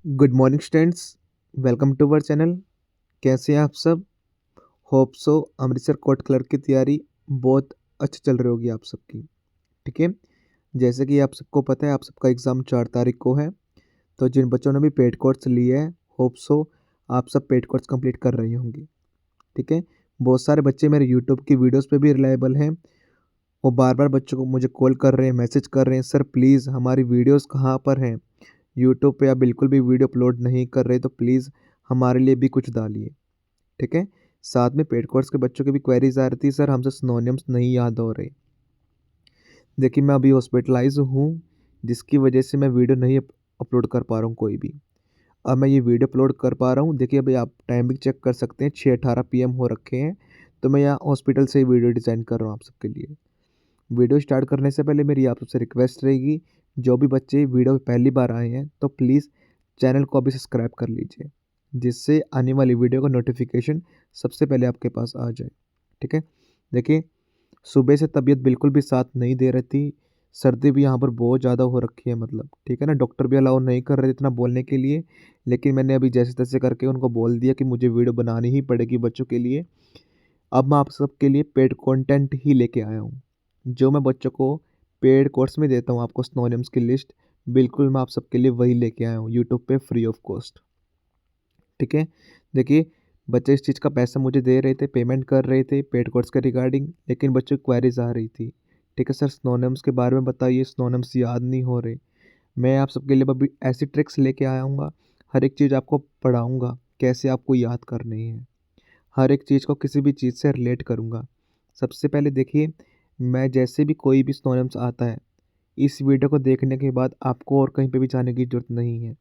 Good morning students. Welcome to our channel. कैसे हैं आप सब? Hope so Amritsar court clerk की तैयारी बहुत अच्छी चल रही होगी आप सबकी। ठीक है, जैसे कि आप सबको पता है आप सबका एग्ज़ाम 4 तारीख को है। तो जिन बच्चों ने भी पेड कोर्स लिए हैं, होप सो आप सब पेड कोर्स कंप्लीट कर रही होंगी। ठीक है, बहुत सारे बच्चे मेरे यूट्यूब की वीडियोस पे भी रिलायबल हैं। वो बार बार बच्चों को मुझे कॉल कर रहे हैं, मैसेज कर रहे हैं, सर प्लीज़ हमारी वीडियोस कहाँ पर हैं? यूट्यूब पे आप बिल्कुल भी वीडियो अपलोड नहीं कर रहे, तो प्लीज़ हमारे लिए भी कुछ डालिए। ठीक है, साथ में पेड कोर्स के बच्चों की भी क्वेरीज आ रही थी, सर हमसे सिनोनिम्स नहीं याद हो रहे। देखिए मैं अभी हॉस्पिटलाइज हूँ, जिसकी वजह से मैं वीडियो नहीं अपलोड कर पा रहा हूँ कोई भी। अब मैं ये वीडियो अपलोड कर पा रहा हूँ। देखिए अभी आप टाइमिंग चेक कर सकते हैं, 6:18 PM हो रखे हैं। तो मैं यहाँ हॉस्पिटल से ही वीडियो डिज़ाइन कर रहा हूँ आप सबके लिए। वीडियो स्टार्ट करने से पहले मेरी आप सबसे रिक्वेस्ट रहेगी, जो भी बच्चे वीडियो पे पहली बार आए हैं तो प्लीज़ चैनल को अभी सब्सक्राइब कर लीजिए, जिससे आने वाली वीडियो का नोटिफिकेशन सबसे पहले आपके पास आ जाए। ठीक है, देखिए सुबह से तबीयत बिल्कुल भी साथ नहीं दे रही थी। सर्दी भी यहाँ पर बहुत ज़्यादा हो रखी है, मतलब ठीक है ना, डॉक्टर भी अलाउ नहीं कर रहे थे इतना बोलने के लिए। लेकिन मैंने अभी जैसे तैसे करके उनको बोल दिया कि मुझे वीडियो बनानी ही पड़ेगी बच्चों के लिए। अब मैं आप सबके लिए पेड कंटेंट ही लेके आया हूँ, जो मैं बच्चों को पेड कोर्स में देता हूँ। आपको सिनोनिम्स की लिस्ट बिल्कुल मैं आप सबके लिए वही लेके आया हूँ यूट्यूब पे फ्री ऑफ कॉस्ट। ठीक है, देखिए बच्चे इस चीज़ का पैसा मुझे दे रहे थे, पेमेंट कर रहे थे पेड कोर्स के रिगार्डिंग, लेकिन बच्चों की क्वेरीज आ रही थी। ठीक है सर, सिनोनिम्स के बारे में बताइए, सिनोनिम्स याद नहीं हो रहे। मैं आप सबके लिए अभी ऐसी ट्रिक्स लेके आया हूँ, हर एक चीज़ आपको पढ़ाऊँगा कैसे आपको याद करनी है। हर एक चीज़ को किसी भी चीज़ से रिलेट करूँगा। सबसे पहले देखिए, मैं जैसे भी कोई भी सिनोनिम्स आता है, इस वीडियो को देखने के बाद आपको और कहीं पे भी जाने की ज़रूरत नहीं है।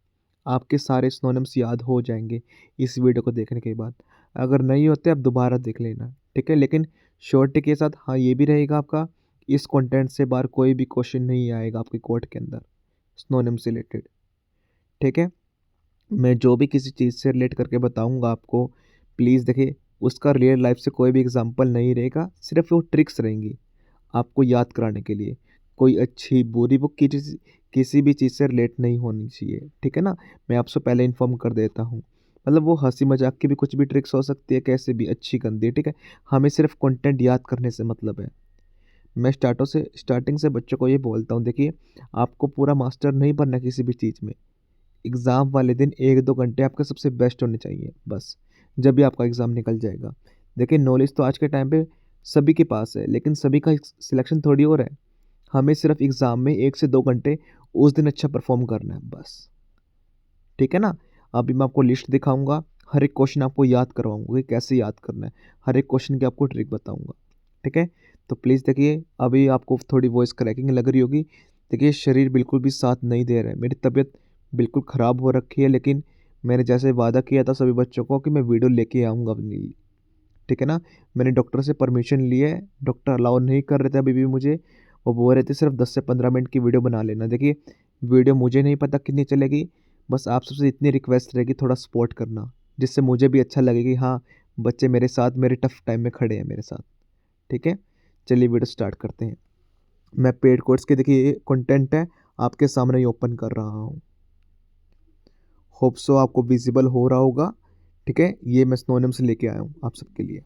आपके सारे सिनोनिम्स याद हो जाएँगे इस वीडियो को देखने के बाद। अगर नहीं होते आप दोबारा देख लेना, ठीक है? लेकिन श्योरिटी के साथ हाँ, ये भी रहेगा आपका, इस कंटेंट से बाहर कोई भी क्वेश्चन नहीं आएगा आपके कोड के अंदर सिनोनिम से रिलेटेड। ठीक है? मैं जो भी किसी चीज़ से रिलेट करके बताऊँगा आपको, प्लीज़ देखिए उसका रियल लाइफ से कोई भी एग्जांपल नहीं रहेगा, सिर्फ़ वो ट्रिक्स रहेंगी आपको याद कराने के लिए। कोई अच्छी बुरी बुक की चीज़ किसी भी चीज़ से रिलेट नहीं होनी चाहिए, ठीक है ना? मैं आपसे पहले इन्फॉर्म कर देता हूँ। मतलब वो हँसी मज़ाक की भी कुछ भी ट्रिक्स हो सकती है, कैसे भी अच्छी गंदी, ठीक है? हमें सिर्फ़ कंटेंट याद करने से मतलब है। मैं स्टार्टिंग से बच्चों को ये बोलता हूँ, देखिए आपको पूरा मास्टर नहीं बनना किसी भी चीज़ में। एग्ज़ाम वाले दिन 1-2 घंटे आपके सबसे बेस्ट होने चाहिए बस, जब भी आपका एग्ज़ाम निकल जाएगा। देखिए नॉलेज तो आज के टाइम पे सभी के पास है, लेकिन सभी का सिलेक्शन थोड़ी हो रहा है। हमें सिर्फ़ एग्ज़ाम में 1 से 2 घंटे उस दिन अच्छा परफ़ॉर्म करना है बस। ठीक है ना? अभी मैं आपको लिस्ट दिखाऊँगा, हर एक क्वेश्चन आपको याद करवाऊँगा कि कैसे याद करना है। हर एक क्वेश्चन की आपको ट्रिक बताऊँगा। ठीक है? तो प्लीज़ देखिए, अभी आपको थोड़ी वॉइस क्रैकिंग लग रही होगी। देखिए शरीर बिल्कुल भी साथ नहीं दे रहा है। मेरी तबीयत बिल्कुल ख़राब हो रखी है, लेकिन मैंने जैसे वादा किया था सभी बच्चों को कि मैं वीडियो लेके आऊँगा अपने लिए। ठीक है ना? मैंने डॉक्टर से परमिशन ली है, डॉक्टर अलाउ नहीं कर रहे थे अभी भी मुझे। वो बोल रहे थे सिर्फ़ 10 से 15 मिनट की वीडियो बना लेना। देखिए, वीडियो मुझे नहीं पता कितनी चलेगी, बस आप सबसे इतनी रिक्वेस्ट रहेगी थोड़ा सपोर्ट करना, जिससे मुझे भी अच्छा लगे कि हाँ, बच्चे मेरे साथ मेरे टफ़ टाइम में खड़े हैं मेरे साथ। ठीक है? चलिए वीडियो स्टार्ट करते हैं। मैं पेड कोर्स के देखिए ये कंटेंट है, आपके सामने ही ओपन कर रहा हूँ। होप सो आपको विज़िबल हो रहा होगा। ठीक है? ये मैं सिनोनिम्स लेके आया हूँ आप सबके लिए।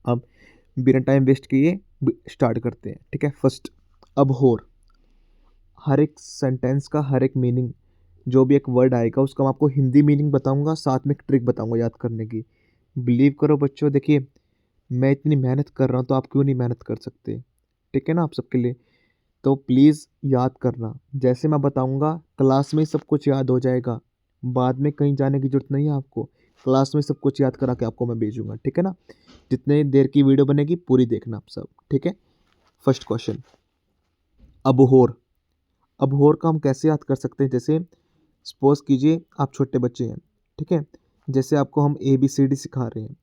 अब बिना टाइम वेस्ट किए स्टार्ट करते हैं। ठीक है, फर्स्ट अबहॉर। हर एक सेंटेंस का हर एक मीनिंग, जो भी एक वर्ड आएगा उसका मैं आपको हिंदी मीनिंग बताऊंगा, साथ में एक ट्रिक बताऊंगा याद करने की। बिलीव करो बच्चों, देखिए मैं इतनी मेहनत कर रहा हूँ तो आप क्यों नहीं मेहनत कर सकते? ठीक है ना, आप सबके लिए। तो प्लीज़ याद करना, जैसे मैं बताऊंगा क्लास में ही सब कुछ याद हो जाएगा, बाद में कहीं जाने की जरूरत नहीं है आपको। क्लास में सब कुछ याद करा के आपको मैं भेजूंगा, ठीक है ना? जितने देर की वीडियो बनेगी पूरी देखना आप सब, ठीक है? First question, Abohar. अबोहर का हम कैसे याद कर सकते हैं? जैसे सपोज कीजिए आप छोटे बच्चे हैं, ठीक है? जैसे आपको हम ABCD सिखा रहे हैं,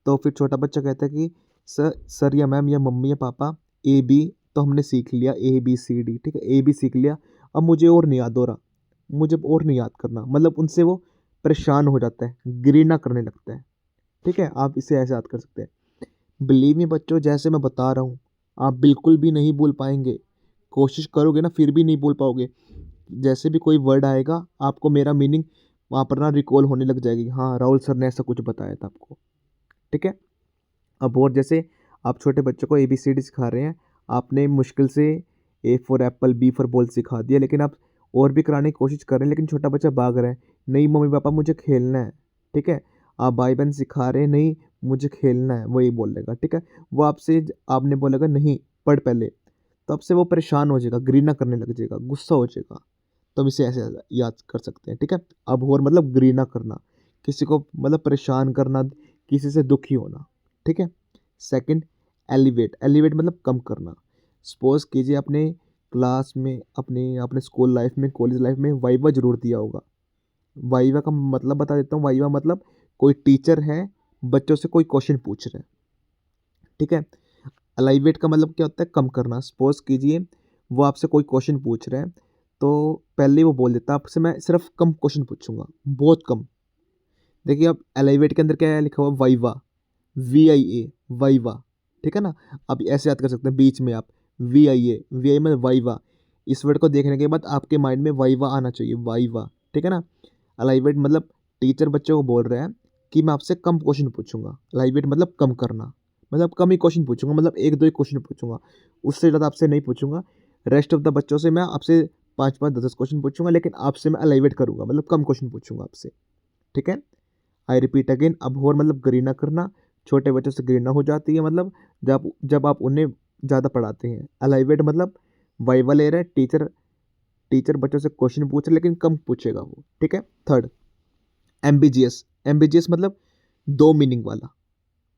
तो फिर छोटा बच्चा कहता है कि सर या मैम या मम्मी या पापा, ए बी तो हमने सीख लिया, ABCD, ठीक है? ए बी सीख लिया, अब मुझे और नहीं याद हो रहा, मुझे और नहीं याद करना, मतलब उनसे वो परेशान हो जाता है, घृणा करने लगता है। ठीक है, आप इसे ऐसे याद कर सकते हैं। बिलीव मी बच्चों, जैसे मैं बता रहा हूँ आप बिल्कुल भी नहीं भूल पाएंगे। कोशिश करोगे ना फिर भी नहीं भूल पाओगे। जैसे भी कोई वर्ड आएगा आपको मेरा मीनिंग वहाँ पर ना रिकॉल होने लग जाएगी, हाँ राहुल सर ने ऐसा कुछ बताया था आपको। ठीक है। अब और जैसे आप छोटे बच्चों को ABCD सिखा रहे हैं, आपने मुश्किल से A for Apple, B for ball सिखा दिया, लेकिन आप और भी कराने की कोशिश कर रहे हैं, लेकिन छोटा बच्चा भाग रहा है, नहीं मम्मी पापा मुझे खेलना है। ठीक है। आप भाई बहन सिखा रहे हैं, नहीं मुझे खेलना है, वही बोलेगा। ठीक है। वो आपसे आपने बोलेगा नहीं पढ़ पहले, तो आपसे वो परेशान हो जाएगा, घृणा करने लग जाएगा, गुस्सा हो जाएगा। तो हम इसे ऐसे याद कर सकते हैं। ठीक है। अब और मतलब घृणा करना, किसी को मतलब परेशान करना, किसी से दुखी होना। ठीक है। Second, elevate. एलिवेट मतलब कम करना। सपोज कीजिए अपने क्लास में, अपने अपने स्कूल लाइफ में, कॉलेज लाइफ में वाइवा जरूर दिया होगा। वाइवा का मतलब बता देता हूँ। वाइवा मतलब कोई टीचर है, बच्चों से कोई क्वेश्चन पूछ रहे हैं। ठीक है। अलाइवेट का मतलब क्या होता है? कम करना। सपोज कीजिए वो आपसे कोई क्वेश्चन पूछ रहे हैं, तो पहले ही वो बोल देता है आपसे मैं सिर्फ कम क्वेश्चन पूछूंगा, बहुत कम। देखिए अब एलाइवेट के अंदर क्या है लिखा हुआ? Viva, VIA, viva. ठीक है ना। आप ऐसे याद कर सकते हैं बीच में आप VIA मतलब वाइवा। इस वर्ड को देखने के बाद आपके माइंड में वाइवा आना चाहिए, वाइवा। ठीक है ना। अलाइवेट मतलब टीचर बच्चों को बोल रहे हैं कि मैं आपसे कम क्वेश्चन पूछूंगा। अलाइवेट मतलब कम करना, मतलब कम ही क्वेश्चन पूछूंगा, मतलब एक दो ही क्वेश्चन पूछूंगा, उससे ज़्यादा आपसे नहीं पूछूंगा। रेस्ट ऑफ द बच्चों से मैं आपसे 5-5, 10-10 क्वेश्चन पूछूंगा, लेकिन आपसे मैं अलाइवेट करूंगा, मतलब कम क्वेश्चन पूछूंगा आपसे। ठीक है। आई रिपीट अगेन, अबोर मतलब घृणा करना। छोटे बच्चों से घृणा हो जाती है, मतलब जब आप उन्हें ज़्यादा पढ़ाते हैं। अलाइवेट मतलब वाइवा ले रहे हैं, टीचर टीचर बच्चों से क्वेश्चन पूछ रहे लेकिन कम पूछेगा वो। ठीक है। Third, ambitious. एम्बिजियस मतलब दो मीनिंग वाला।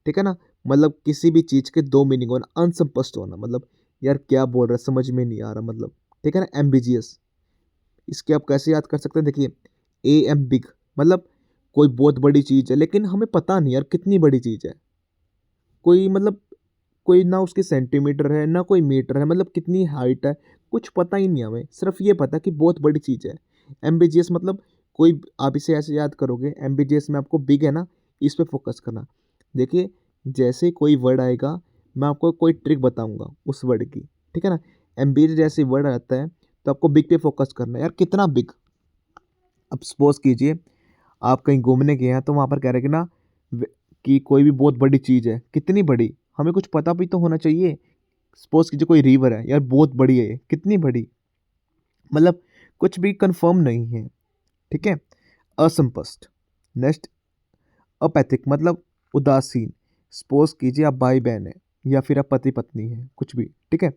ठीक है ना। मतलब किसी भी चीज़ के दो मीनिंग होना, अनस्पष्ट होना, मतलब यार क्या बोल रहा है समझ में नहीं आ रहा, मतलब। ठीक है ना, एम्बिजियस। इसके आप कैसे याद कर सकते हैं? देखिए AM बिग मतलब कोई बहुत बड़ी चीज़ है, लेकिन हमें पता नहीं यार कितनी बड़ी चीज़ है। कोई मतलब कोई ना उसकी सेंटीमीटर है ना कोई मीटर है, मतलब कितनी हाइट है, कुछ पता ही नहीं हमें, सिर्फ ये पता कि बहुत बड़ी चीज़ है। एम्बिजियस मतलब कोई, आप इसे ऐसे याद करोगे, एम्बिजियस में आपको बिग है ना, इस पे फोकस करना। देखिए जैसे कोई वर्ड आएगा, मैं आपको कोई ट्रिक बताऊंगा उस वर्ड की। ठीक है ना। एम्बिजियस जैसे वर्ड आता है तो आपको बिग पे फोकस करना है, यार कितना बिग। अब सपोज कीजिए आप कहीं घूमने गए हैं, तो वहाँ पर कह रहे हैं कि ना वे- कि कोई भी बहुत बड़ी चीज़ है, कितनी बड़ी, हमें कुछ पता भी तो होना चाहिए। सपोज कीजिए कोई रिवर है, यार बहुत बड़ी है ये, कितनी बड़ी, मतलब कुछ भी कंफर्म नहीं है। ठीक है। असंतुष्ट। नेक्स्ट, अपैथिक मतलब उदासीन। सपोज कीजिए आप भाई बहन है, या फिर आप पति पत्नी है, कुछ भी। ठीक है।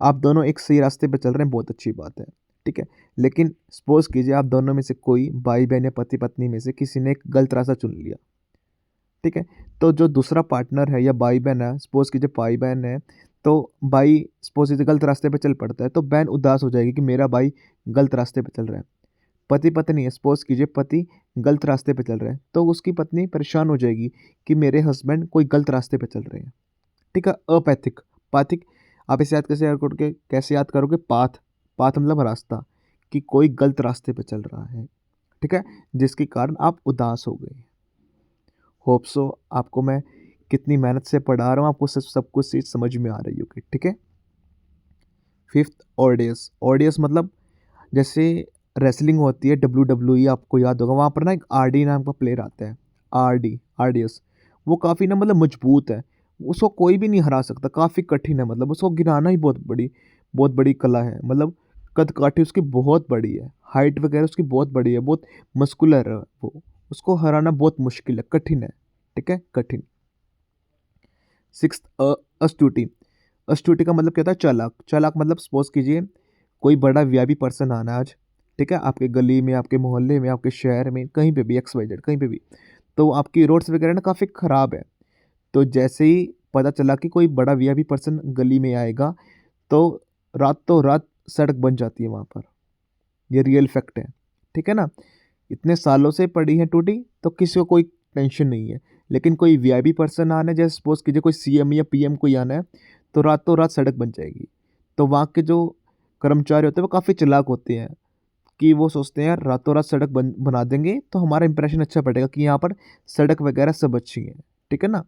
आप दोनों एक सही रास्ते पर चल रहे हैं, बहुत अच्छी बात है। ठीक है। लेकिन सपोज कीजिए आप दोनों में से कोई, भाई बहन या पति पत्नी में से किसी ने एक गलत रास्ता चुन लिया। ठीक है। तो जो दूसरा पार्टनर है या भाई बहन है, सपोज कीजिए भाई बहन है, तो भाई सपोज कीजिए गलत रास्ते पे चल पड़ता है, तो बहन उदास हो जाएगी कि मेरा भाई गलत रास्ते पे चल रहा है। पति पत्नी है, सपोज कीजिए पति गलत रास्ते पे चल रहा है, तो उसकी पत्नी परेशान हो जाएगी कि मेरे हस्बैंड कोई गलत रास्ते पे चल रहे हैं। ठीक है। अपैथिक, पाथिक, आप इसे याद कैसे याद करोगे? पाथ, पाथ मतलब रास्ता, कि कोई गलत रास्ते पे चल रहा है। ठीक है। जिसके कारण आप उदास हो गए। होप सो आपको मैं कितनी मेहनत से पढ़ा रहा हूँ, आपको सब कुछ चीज़ समझ में आ रही होगी। ठीक है। फिफ्थ, ऑडियस। ऑडियस मतलब जैसे रेसलिंग होती है, WWE, आपको याद होगा, वहाँ पर ना एक RD नाम का प्लेयर आता है। आरडीएस। वो काफ़ी ना मतलब मजबूत है, उसको कोई भी नहीं हरा सकता, काफ़ी कठिन है, मतलब उसको गिराना ही बहुत बड़ी कला है, मतलब कद काठी उसकी बहुत बड़ी है, हाइट वगैरह उसकी बहुत बड़ी है, बहुत मस्कुलर है वो, उसको हराना बहुत मुश्किल है, कठिन है। ठीक है, कठिन। सिक्स, अस्तुति। अस्तुति का मतलब क्या होता है? चालाक। चालाक मतलब सपोज कीजिए कोई बड़ा वीआईपी पर्सन आना है आज। ठीक है। आपके गली में, आपके मोहल्ले में, आपके शहर में, कहीं पे भी, XYZ कहीं पे भी, तो आपकी रोड्स वगैरह ना काफ़ी ख़राब है। तो जैसे ही पता चला कि कोई बड़ा वीआईपी पर्सन गली में आएगा, तो रातों रात सड़क बन जाती है वहाँ पर। ये रियल फैक्ट है। ठीक है ना। इतने सालों से पड़ी है टूटी, तो किसी को कोई टेंशन नहीं है। लेकिन कोई वीआईपी पर्सन आना है, जैसे सपोज कीजिए कोई CM या PM कोई आना है, तो रातों रात सड़क बन जाएगी। तो वहाँ के जो कर्मचारी होते हैं वो काफ़ी चालाक होते हैं, कि वो सोचते हैं यार रातों रात सड़क बना देंगे तो हमारा इंप्रेशन अच्छा पड़ेगा कि यहाँ पर सड़क वगैरह सब अच्छी है। ठीक है ना।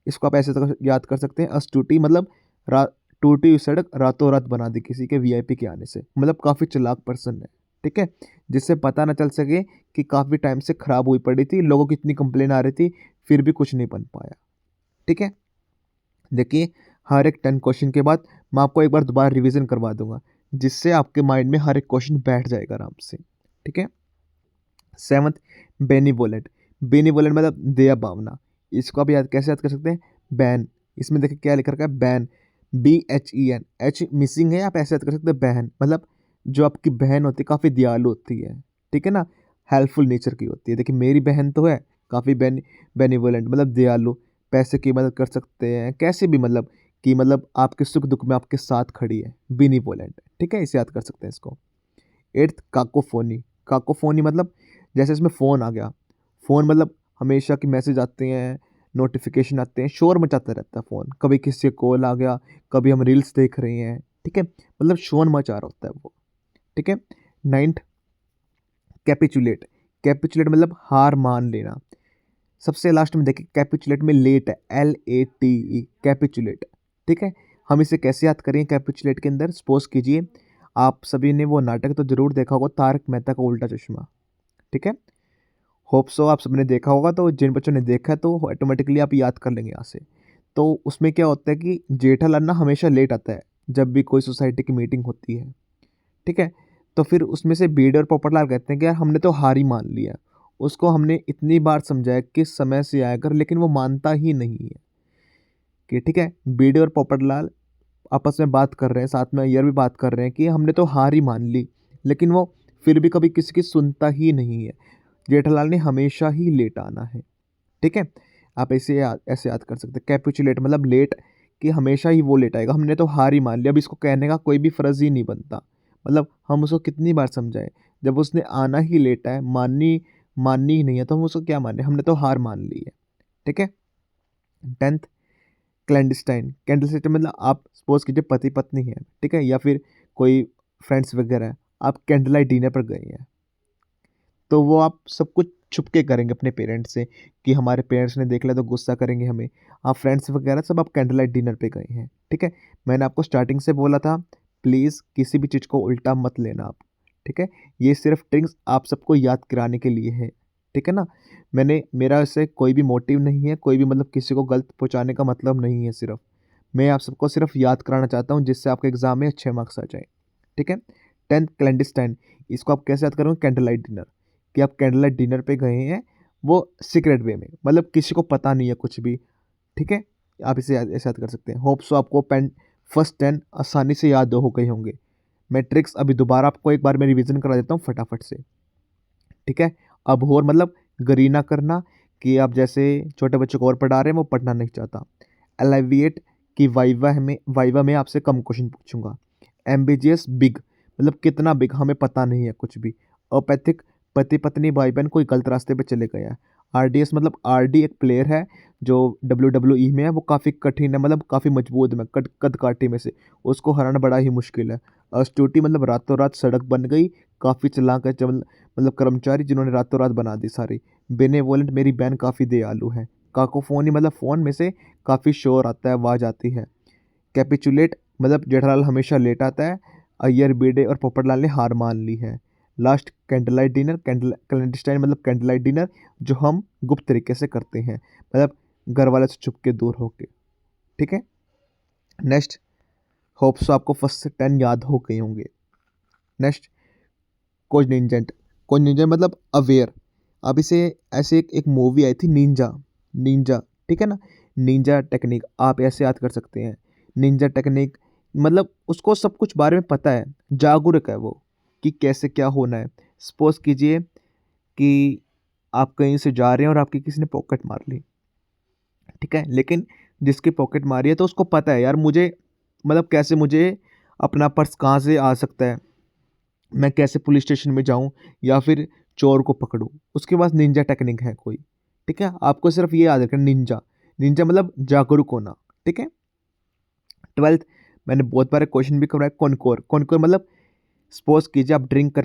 इसको आप ऐसे याद कर सकते हैं, अस्तुति मतलब रा टूटी हुई सड़क रातों रात बना दी किसी के VIP के आने से, मतलब काफ़ी चालाक पर्सन है। ठीक है, जिससे पता ना चल सके कि काफ़ी टाइम से ख़राब हुई पड़ी थी, लोगों की इतनी कंप्लेन आ रही थी, फिर भी कुछ नहीं बन पाया। ठीक है, देखिए हर एक 10 क्वेश्चन के बाद मैं आपको एक बार दोबारा रिवीजन करवा दूंगा, जिससे आपके माइंड में हर एक क्वेश्चन बैठ जाएगा आराम से। ठीक है, सेवंथ, बेनिवोलेंट। बेनिवोलेंट मतलब दया भावना। इसको आप याद कैसे याद कर सकते हैं? बैन। इसमें देखिए क्या लिख रखा है, बैन, BHEN, एच मिसिंग है, आप ऐसे याद कर सकते हैं बहन, मतलब जो आपकी बहन होती है काफ़ी दयालु होती है। ठीक है ना, हेल्पफुल नेचर की होती है। देखिए मेरी बहन तो है काफ़ी बेनिवोलेंट, मतलब दयालु, पैसे की मदद कर सकते हैं कैसे भी, मतलब कि मतलब आपके सुख दुख में आपके साथ खड़ी है, बेनिवोलेंट। ठीक है, इसे याद कर सकते हैं इसको। एट्थ, काकोफोनी। काकोफोनी मतलब जैसे इसमें फ़ोन आ गया, फ़ोन मतलब हमेशा की मैसेज आते हैं, नोटिफिकेशन आते हैं, शोर मचाता रहता है फ़ोन, कभी किसी का कॉल आ गया, कभी हम रील्स देख रहे हैं। ठीक है, मतलब शोर मचा रहा होता है वो। ठीक है, नाइन्थ, कैपिचुलेट। कैपिचुलेट मतलब हार मान लेना। सबसे लास्ट में देखिए कैपिचुलेट में लेट है, LATE, कैपिचुलेट। ठीक है, हम इसे कैसे याद करें कैपिचुलेट के अंदर? सपोज कीजिए आप सभी ने वो नाटक तो जरूर देखा होगा, तारक मेहता का उल्टा चश्मा। ठीक है, होप सो आप सबने देखा होगा, तो जिन बच्चों ने देखा है तो ऑटोमेटिकली आप याद कर लेंगे यहाँ से। तो उसमें क्या होता है कि जेठालाल ना हमेशा लेट आता है जब भी कोई सोसाइटी की मीटिंग होती है। ठीक है, तो फिर उसमें से बीड और पोपटलाल कहते हैं कि यार हमने तो हार ही मान लिया, उसको हमने इतनी बार समझाया कि समय से आया कर, लेकिन वो मानता ही नहीं है। कि ठीक है, बीडी और पोपटलाल आपस में बात कर रहे हैं, साथ में अय्यर भी बात कर रहे हैं कि हमने तो हार ही मान ली, लेकिन वो फिर भी कभी किसी की सुनता ही नहीं है। जेठालाल ने हमेशा ही लेट आना है। ठीक है, आप ऐसे याद कर सकते हैं, कैपिचुलेट मतलब लेट, कि हमेशा ही वो लेट आएगा, हमने तो हार ही मान लिया, अब इसको कहने का कोई भी फ़र्ज़ ही नहीं बनता। मतलब हम उसको कितनी बार समझाएं, जब उसने आना ही लेट है, माननी माननी ही नहीं है, तो हम उसको क्या माने, हमने तो हार मान ली है। ठीक है, 10th, क्लैंडस्टाइन। क्लैंडस्टाइन मतलब आप सपोज कीजिए पति पत्नी है, ठीक है, या फिर कोई फ्रेंड्स वगैरह है, आप कैंडल लाइट डिनर पर गए हैं, तो वो आप सब कुछ छुप के करेंगे अपने पेरेंट्स से, कि हमारे पेरेंट्स ने देख लिया तो गुस्सा करेंगे हमें। आप फ्रेंड्स वगैरह सब आप कैंडल लाइट डिनर पे गए हैं। ठीक है, मैंने आपको स्टार्टिंग से बोला था प्लीज़ किसी भी चीज़ को उल्टा मत लेना आप। ठीक है, ये सिर्फ ट्रिक्स आप सबको याद कराने के लिए है। ठीक है ना, मेरा इससे कोई भी मोटिव नहीं है, कोई भी मतलब किसी को गलत पहुँचाने का मतलब नहीं है, सिर्फ मैं आप सबको सिर्फ याद कराना चाहता हूँ, जिससे आपके एग्ज़ाम में अच्छे मार्क्स आ जाएँ। ठीक है, 10th, क्लैंडस्टाइन। इसको आप कैसे याद करोगे? कैंडल लाइट डिनर, कि आप कैंडल लाइट डिनर पे गए हैं, वो सीक्रेट वे में, मतलब किसी को पता नहीं है कुछ भी। ठीक है, आप इसे ऐसे याद कर सकते हैं। होप सो आपको फर्स्ट 10 आसानी से याद हो गए होंगे। मैं ट्रिक्स अभी दोबारा आपको एक बार मैं रिवीजन करा देता हूँ फटाफट से। ठीक है, अब और मतलब गरीना करना, कि आप जैसे छोटे बच्चों को और पढ़ा रहे हैं, वो पढ़ना नहीं चाहता। एलाइविएट, कि वाइवा में आपसे कम क्वेश्चन पूछूंगा। एम्बिजियस, बिग, मतलब कितना बिग हमें पता नहीं है कुछ भी। अपैथिक, पति पत्नी भाई बहन कोई गलत रास्ते पे चले गए हैं। RDS मतलब RD एक प्लेयर है जो WWE में है, वो काफ़ी कठिन है, मतलब काफ़ी मजबूत है, कद काठी में से, उसको हराना बड़ा ही मुश्किल है। अस्टूटी मतलब रातों रात सड़क बन गई, काफ़ी चालाक है, मतलब कर्मचारी जिन्होंने रातों रात बना दी सारी। बेनेवोलेंट, मेरी बहन काफ़ी दयालु है। काकोफोनी मतलब फ़ोन में से काफ़ी शोर आता है, आवाज़ आती है। कैपिचुलेट मतलब जेठालाल हमेशा लेट आता है, अय्यर, बीडे और पोपटलाल ने हार मान ली है। Last, candle light dinner, clandestine मतलब कैंडल लाइट डिनर, जो हम गुप्त तरीके से करते हैं, मतलब घर वाले से छुप के दूर होके। ठीक है, नेक्स्ट, होप्स आपको फर्स्ट से 10 याद हो गए होंगे। नेक्स्ट, कोजनिजेंट। कोजनिजेंट मतलब अवेयर। अब इसे ऐसे एक मूवी आई थी, निंजा। निंजा, ठीक है ना, निंजा टेक्निक आप ऐसे याद कर सकते हैं। निंजा टेक्निक मतलब उसको सब कुछ बारे में पता है, जागरूक है वो, कि कैसे क्या होना है। सपोज कीजिए कि आप कहीं से जा रहे हैं और आपकी किसी ने पॉकेट मार ली, ठीक है, लेकिन जिसकी पॉकेट मारी है तो उसको पता है यार मुझे, मतलब कैसे मुझे अपना पर्स कहाँ से आ सकता है, मैं कैसे पुलिस स्टेशन में जाऊं या फिर चोर को पकड़ूं, उसके पास निंजा टेक्निक है कोई। ठीक है, आपको सिर्फ ये याद रखना, निंजा। निंजा मतलब जागरूक होना। ठीक है, 12th, मैंने बहुत बार क्वेश्चन भी करवाया, कॉनकोर। कॉनकोर मतलब सपोज कीजिए आप ड्रिंक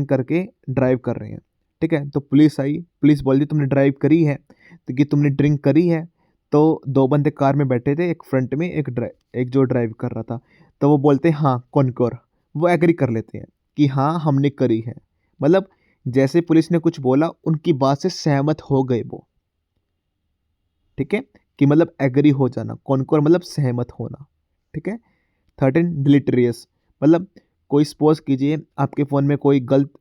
करके ड्राइव कर रहे हैं, ठीक है, तो पुलिस आई, पुलिस बोल दी तुमने ड्राइव करी है, तो कि तुमने ड्रिंक करी है। तो दो बंदे कार में बैठे थे, एक फ्रंट में, एक जो ड्राइव कर रहा था, तो वो बोलते हैं हाँ कॉनकोर, वो एग्री कर लेते हैं। कि हाँ हमने करी है। मतलब जैसे पुलिस ने कुछ बोला उनकी बात से सहमत हो गए वो, ठीक है, कि मतलब एग्री हो जाना, कॉन्कर मतलब सहमत होना, ठीक है। 13 डिलीटरियस, मतलब कोई सपोज कीजिए आपके फ़ोन में कोई गलत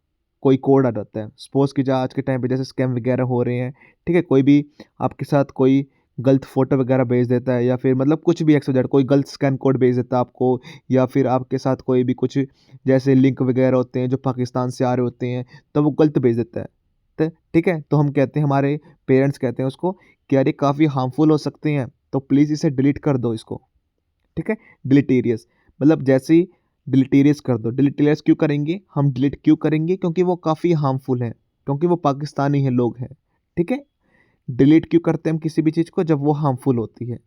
कोई कोड आ जाता है, सपोज कीजिए आज के टाइम पे जैसे स्कैम वगैरह हो रहे हैं, ठीक है, कोई भी आपके साथ कोई गलत फोटो वगैरह भेज देता है, या फिर मतलब कुछ भी XYZ कोई गलत स्कैन कोड भेज देता है आपको, या फिर आपके साथ कोई भी कुछ जैसे लिंक वगैरह होते हैं जो पाकिस्तान से आ रहे होते हैं, तो वो गलत भेज देता है। ठीक है, तो हम कहते हैं, हमारे पेरेंट्स कहते हैं उसको कि यार ये काफ़ी हार्मफुल हो सकते हैं, तो प्लीज़ इसे डिलीट कर दो इसको, ठीक है। डिलीटेरियस, मतलब जैसे ही डिलीटेरियस कर दो। डिलीटेरियस क्यों करेंगे हम, डिलीट क्यों करेंगे, क्योंकि वो काफ़ी हार्मफुल हैं, क्योंकि वो पाकिस्तानी हैं, लोग हैं, ठीक है। डिलीट क्यों करते हैं हम किसी भी चीज़ को, जब वो हार्मफुल होती है।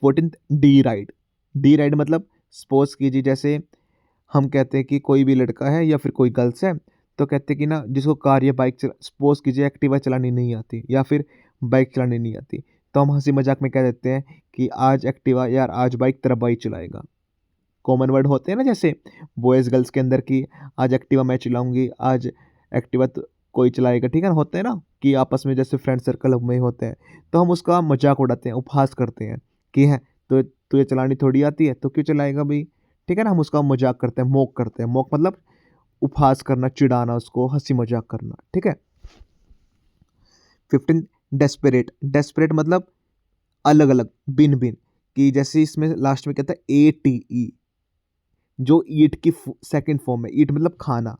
14th D ride. D ride मतलब सपोज कीजिए जैसे हम कहते हैं कि कोई भी लड़का है या फिर कोई गर्ल्स है, तो कहते हैं कि ना जिसको कार या बाइक चला, सपोज कीजिए एक्टिवा चलानी नहीं आती या फिर बाइक चलानी नहीं आती, तो हम हंसी मजाक में कह देते हैं कि आज एक्टिवा, यार आज बाइक तेरा भाई चलाएगा। कॉमन वर्ड होते हैं ना जैसे बॉयज़ गर्ल्स के अंदर की, आज एक्टिवा मैं चलाऊंगी, आज एक्टिवा तो कोई चलाएगा, ठीक है ना, होते हैं ना कि आपस में जैसे फ्रेंड सर्कल में होते हैं, तो हम उसका मजाक उड़ाते हैं, उपहास करते हैं कि है तो तुझे चलानी थोड़ी आती है तो क्यों चलाएगा भाई, ठीक है ना, हम उसका मजाक करते हैं, मोक करते हैं। मोक मतलब उपहास करना, चिढ़ाना, उसको हंसी मजाक करना, ठीक है। 15 डेस्परेट। डेस्परेट मतलब अलग अलग, भिन्न भिन्न, कि जैसे इसमें लास्ट में कहता है ATE, जो ईट की सेकंड फॉर्म है। ईट मतलब खाना,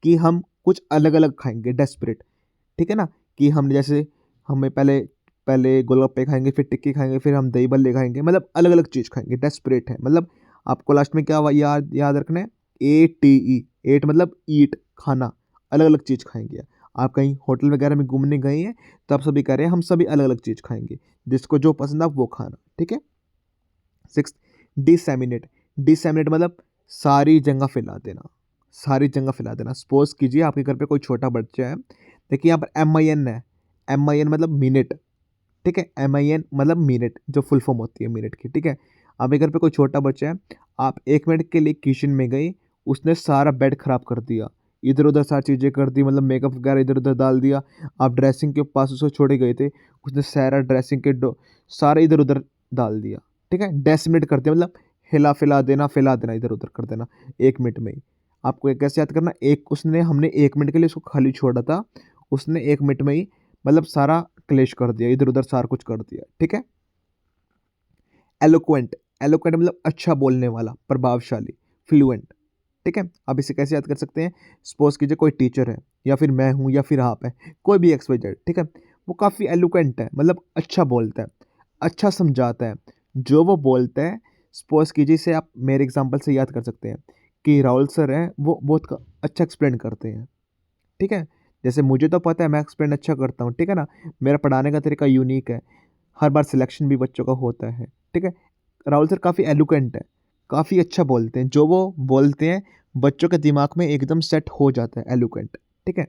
कि हम कुछ अलग अलग खाएंगे, डेस्परेट, ठीक है ना, कि हमने जैसे हमें पहले पहले गोलगप्पे खाएंगे, फिर टिक्की खाएंगे, फिर हम दही बल्ले खाएंगे, मतलब अलग अलग चीज़ खाएंगे, डेस्परेट है। मतलब आपको लास्ट में क्या याद याद रखना है, ATE। एट मतलब ईट, खाना, अलग अलग चीज़ खाएंगे। आप कहीं होटल वगैरह में घूमने गए हैं तो आप सभी कह रहे हैं हम सभी अलग अलग चीज़ खाएंगे, जिसको जो पसंद है वो खाना, ठीक है। 6 डिसैमिनेट। डिसैमिनेट मतलब सारी जगह फैला देना, सारी जगह फैला देना। सपोज कीजिए आपके घर पे कोई छोटा बच्चा है, देखिए यहाँ पर MIN है, MIN मतलब मिनट, ठीक है, MIN मतलब मिनट, जो फुल फॉर्म होती है मिनट की, ठीक है। आपके घर पे कोई छोटा बच्चा है, आप 1 मिनट के लिए किचन में गए, उसने सारा बेड खराब कर दिया, इधर उधर सारी चीज़ें कर दी, मतलब मेकअप वगैरह इधर उधर डाल दिया। आप ड्रेसिंग के पास उसको छोड़े गए थे, उसने सारा ड्रेसिंग के सारा इधर उधर डाल दिया, ठीक है। डेसिमेट कर दिया मतलब हिला फैला देना, इधर उधर कर देना 1 मिनट में ही। आपको ये कैसे याद करना, एक उसने हमने 1 मिनट के लिए उसको खाली छोड़ा था, उसने 1 मिनट में ही मतलब सारा क्लेश कर दिया, इधर उधर सारा कुछ कर दिया, ठीक है। एलोक्वेंट। एलोक्वेंट मतलब अच्छा बोलने वाला, प्रभावशाली, फ्लुएंट, ठीक है। आप इसे कैसे याद कर सकते हैं, सपोज कीजिए कोई टीचर है, या फिर मैं हूँ, या फिर आप है, कोई भी XYZ, ठीक है, वो काफ़ी एलोक्वेंट है, मतलब अच्छा बोलता है, अच्छा समझाता है, जो वो बोलता है। सपोज कीजिए इसे आप मेरे एग्जांपल से याद कर सकते हैं कि राहुल सर हैं, वो बहुत अच्छा एक्सप्लेन करते हैं, ठीक है। जैसे मुझे तो पता है मैं एक्सप्लेन अच्छा करता हूँ, ठीक है ना, मेरा पढ़ाने का तरीका यूनिक है, हर बार सिलेक्शन भी बच्चों का होता है, ठीक है। राहुल सर काफ़ी एलोक्वेंट है, काफ़ी अच्छा बोलते हैं, जो वो बोलते हैं बच्चों के दिमाग में एकदम सेट हो जाता है, एलोक्वेंट, ठीक है।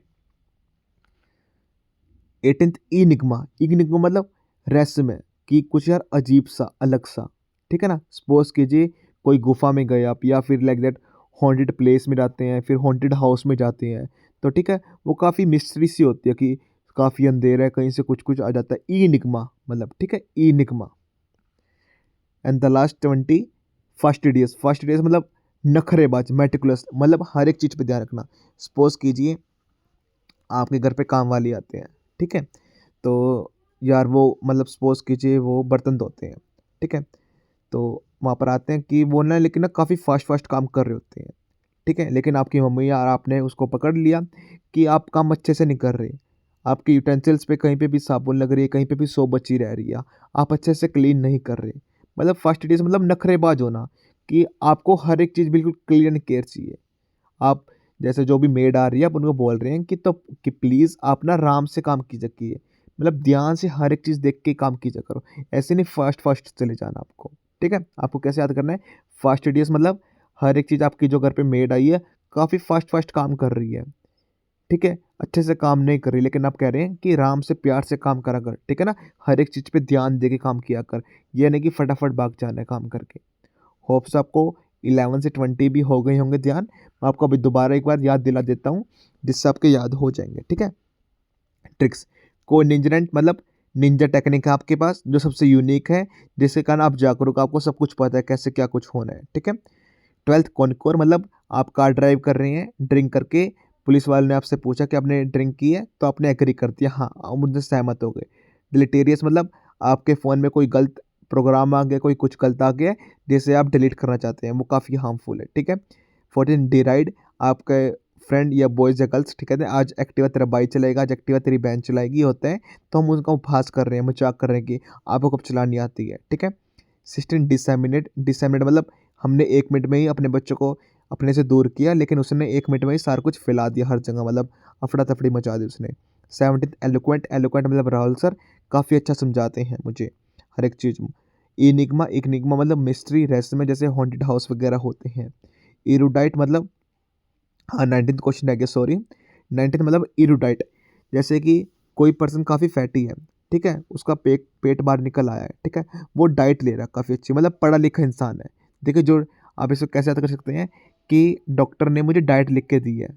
18th Enigma. इनिग्मा मतलब रहस्यमय, कि कुछ यार अजीब सा, अलग सा, ठीक है ना। सपोज कीजिए कोई गुफा में गए आप, या फिर लाइक दैट हॉन्टेड प्लेस में जाते हैं, फिर हॉन्टेड हाउस में जाते हैं, तो ठीक है, वो काफ़ी मिस्ट्री सी होती है कि काफ़ी अंधेरा है, कहीं से कुछ कुछ आ जाता है, इनिग्मा मतलब, ठीक है, Enigma. And the last 20 fastidious. Fastidious मतलब नखरेबाज, मेटिकुलस, मतलब हर एक चीज़ पे ध्यान रखना। सपोज कीजिए आपके घर पे काम वाले आते हैं, ठीक है, तो यार वो मतलब सपोज कीजिए वो बर्तन धोते हैं, ठीक है, तो वहाँ पर आते हैं कि वो ना, लेकिन ना काफ़ी फास्ट फास्ट काम कर रहे होते हैं, ठीक है, लेकिन आपकी मम्मी या आपने उसको पकड़ लिया कि आप काम अच्छे से नहीं कर रहे, आपके यूटेंसिल्स पे कहीं पे भी साबुन लग रही है, कहीं पे भी सोप बची रह रही है, आप अच्छे से क्लीन नहीं कर रहे, मतलब फर्स्ट डेज मतलब नखरेबाज होना, कि आपको हर एक चीज़ बिल्कुल क्लियर एंड केयर चाहिए। आप जैसे जो भी मेड आ रही है आप उनको बोल रहे हैं कि तो कि प्लीज़ आप ना आराम से काम कीजिए, मतलब ध्यान से हर एक चीज़ देख के काम कीजिए करो, ऐसे नहीं फास्ट फास्ट चले जाना आपको, ठीक है। आपको कैसे याद करना है, फास्ट डेज मतलब हर एक चीज़ आपकी जो घर पे मेड आई है काफ़ी फास्ट फास्ट काम कर रही है, ठीक है, अच्छे से काम नहीं कर रही, लेकिन आप कह रहे हैं कि आराम से प्यार से काम करा कर, ठीक है ना, हर एक चीज़ पे ध्यान दे के काम किया कर, ये नहीं कि फटाफट भाग जाना है काम करके। होप्स आपको 11 से 20 भी हो गए होंगे ध्यान। मैं आपको अभी दोबारा एक बार याद दिला देता हूँ जिससे आपके याद हो जाएंगे, ठीक है। ट्रिक्स, कोई निंजरेंट मतलब निंजा टेक्निक है आपके पास जो सबसे यूनिक है, जिसके कारण आप जागरूक, आपको सब कुछ पता है कैसे क्या कुछ होना है, ठीक है। 12th कॉनकोर मतलब आप कार ड्राइव कर रहे हैं, ड्रिंक करके पुलिस वाले ने आपसे पूछा कि आपने ड्रिंक की है, तो आपने एग्री कर दिया, हाँ आप मुझसे सहमत हो गए। डिलीटेरियस मतलब आपके फ़ोन में कोई गलत प्रोग्राम आ गया, कोई कुछ गलत आ गया जिसे आप डिलीट करना चाहते हैं, वो काफ़ी हार्मफुल है, ठीक है। 14 डिराइड, आपके फ्रेंड या बॉयज़ या गर्ल्स, ठीक है, आज एक्टिवा तेरा भाई चलाएगा, आज एक्टिवा तेरी बहन चलाएगी होते हैं, तो हम उनका उपहास कर रहे हैं, मजाक कर रहे हैं कि आपको कब चलानी आती है, ठीक है। 16 डिसैमिनेट, डिसैमिनेट मतलब हमने 1 मिनट में ही अपने बच्चों को अपने से दूर किया, लेकिन उसने 1 मिनट में ही सारा कुछ फैला दिया हर जगह, मतलब अफड़ा-तफड़ी मचा दी उसने। 17 एलोक्वेंट, एलोक्वेंट मतलब राहुल सर काफ़ी अच्छा समझाते हैं मुझे हर एक चीज़। इनिग्मा, इनिग्मा मतलब मिस्ट्री रहस्य में, जैसे हॉन्टेड हाउस वगैरह होते हैं। इरूडाइट मतलब, हाँ 19th क्वेश्चन है, सॉरी 19th मतलब इरूडाइट, जैसे कि कोई पर्सन काफ़ी फैटी है, ठीक है, उसका पेट पेट बाहर निकल आया है, ठीक है, वो डाइट ले रहा है काफ़ी अच्छी, मतलब पढ़ा लिखा इंसान है। देखिए जो आप इसको कैसे याद कर सकते हैं कि डॉक्टर ने मुझे डाइट लिख के दी है,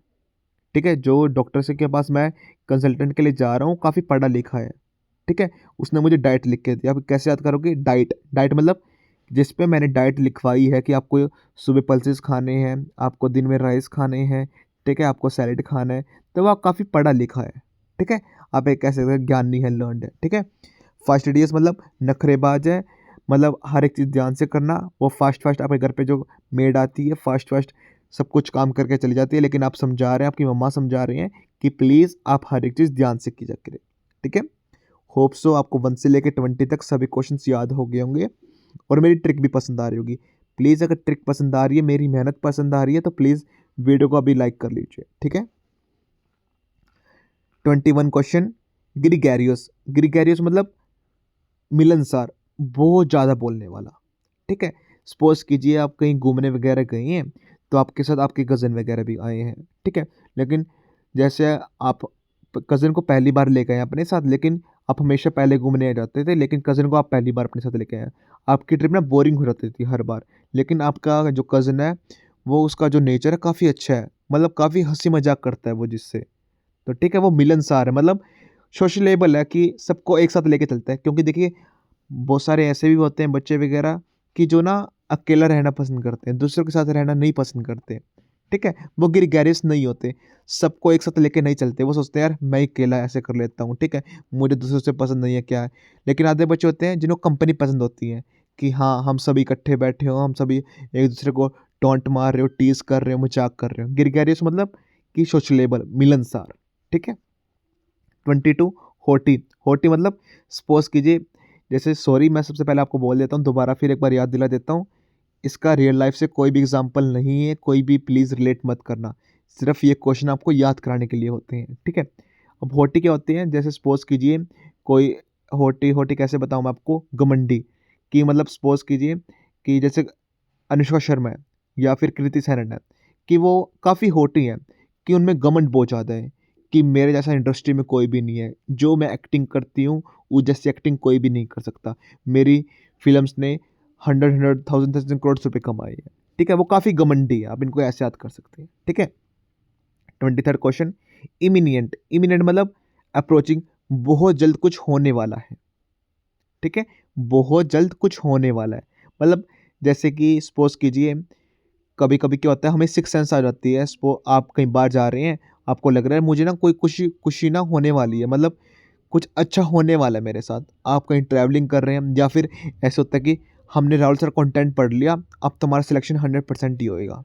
ठीक है, जो डॉक्टर से के पास मैं कंसल्टेंट के लिए जा रहा हूँ काफ़ी पढ़ा लिखा है, ठीक है, उसने मुझे डाइट लिख के दिया। आप कैसे याद करोगे, डाइट, डाइट मतलब जिस पे मैंने डाइट लिखवाई है कि आपको सुबह पल्सेस खाने हैं, आपको दिन में राइस खाने हैं, ठीक है, आपको सैलेड खाना है, तो वो काफ़ी पढ़ा लिखा है, ठीक है, आप एक कह सकते हैं ज्ञानी है, लर्नड है, ठीक है। फास्टिडियस मतलब नखरेबाज है, मतलब हर एक चीज़ ध्यान से करना, वो फास्ट फास्ट आपके घर पे जो मेड आती है फास्ट फास्ट सब कुछ काम करके चली जाती है, लेकिन आप समझा रहे हैं, आपकी मम्मा समझा रही हैं कि प्लीज़ आप हर एक चीज़ ध्यान से कीजिए करें, ठीक है। होप सो आपको 1 से लेकर 20 तक सभी क्वेश्चंस याद हो गए होंगे और मेरी ट्रिक भी पसंद आ रही होगी। प्लीज़ अगर ट्रिक पसंद आ रही है, मेरी मेहनत पसंद आ रही है, तो प्लीज़ वीडियो को अभी लाइक कर लीजिए, ठीक है। 21 क्वेश्चन, ग्रीगैरियस, ग्रीगैरियस मतलब मिलनसार, बहुत ज़्यादा बोलने वाला, ठीक है। सपोज कीजिए आप कहीं घूमने वगैरह गए हैं, तो आपके साथ आपके कज़न वगैरह भी आए हैं, ठीक है, लेकिन जैसे आप कज़न को पहली बार ले गए अपने साथ, लेकिन आप हमेशा पहले घूमने आ जाते थे, लेकिन कज़न को आप पहली बार अपने साथ लेके आए, आपकी ट्रिप ना बोरिंग हो जाती थी हर बार, लेकिन आपका जो कज़न है वो उसका जो नेचर है काफ़ी अच्छा है, मतलब काफ़ी हंसी मजाक करता है वो जिससे, तो ठीक है, वो मिलनसार है, मतलब सोशलेबल है कि सबको एक साथ लेके चलता है, क्योंकि देखिए बहुत सारे ऐसे भी होते हैं बच्चे वगैरह कि जो ना अकेला रहना पसंद करते हैं, दूसरों के साथ रहना नहीं पसंद करते, ठीक है, वो ग्रेगरियस नहीं होते, सबको एक साथ लेके नहीं चलते, वो सोचते हैं यार मैं ही अकेला ऐसे कर लेता हूँ, ठीक है, मुझे दूसरों से पसंद नहीं है क्या है। लेकिन आधे बच्चे होते हैं जिनको कंपनी पसंद होती है कि हाँ हम सभी इकट्ठे बैठे हो, हम सभी एक दूसरे को टॉन्ट मार रहे हो, टीज कर रहे हो, मजाक कर रहे हो। ग्रेगरियस मतलब कि सोशलेबल, मिलनसार, ठीक है। 22 होटी, होटी मतलब सपोज कीजिए, जैसे सॉरी मैं सबसे पहले आपको बोल देता हूँ, दोबारा फिर एक बार याद दिला देता हूँ, इसका रियल लाइफ से कोई भी एग्जांपल नहीं है, कोई भी प्लीज़ रिलेट मत करना, सिर्फ ये क्वेश्चन आपको याद कराने के लिए होते हैं, ठीक है। अब होटी क्या होती है, जैसे सपोज कीजिए कोई, होटी होटी कैसे बताऊँ मैं आपको, घमंडी, कि मतलब सपोज कीजिए कि जैसे अनुष्का शर्मा है या फिर कृति सेनन है, कि वो काफ़ी होटी हैं, कि उनमें घमंड बहुत ज़्यादा है, कि मेरे जैसा इंडस्ट्री में कोई भी नहीं है, जो मैं एक्टिंग करती हूँ वो जैसी एक्टिंग कोई भी नहीं कर सकता, मेरी फिल्म्स ने 100,000 कमाए हैं, ठीक है, वो काफ़ी घमंडी है, आप इनको ऐसे याद कर सकते हैं, ठीक है। 23rd क्वेश्चन, इमिनिएंट, इमिनिएंट मतलब अप्रोचिंग, बहुत जल्द कुछ होने वाला है, ठीक है, बहुत जल्द कुछ होने वाला है, मतलब जैसे कि सपोज कीजिए कभी कभी क्या होता है, हमें सिक्स सेंस आ जाती है, आप कहीं बाहर जा रहे हैं, आपको लग रहा है मुझे ना कोई खुशी खुशी ना होने वाली है, मतलब कुछ अच्छा होने वाला है मेरे साथ, आप कहीं ट्रैवलिंग कर रहे हैं, या फिर ऐसा होता है कि हमने राहुल सर कंटेंट पढ़ लिया, अब तुम्हारा सिलेक्शन 100% ही होएगा,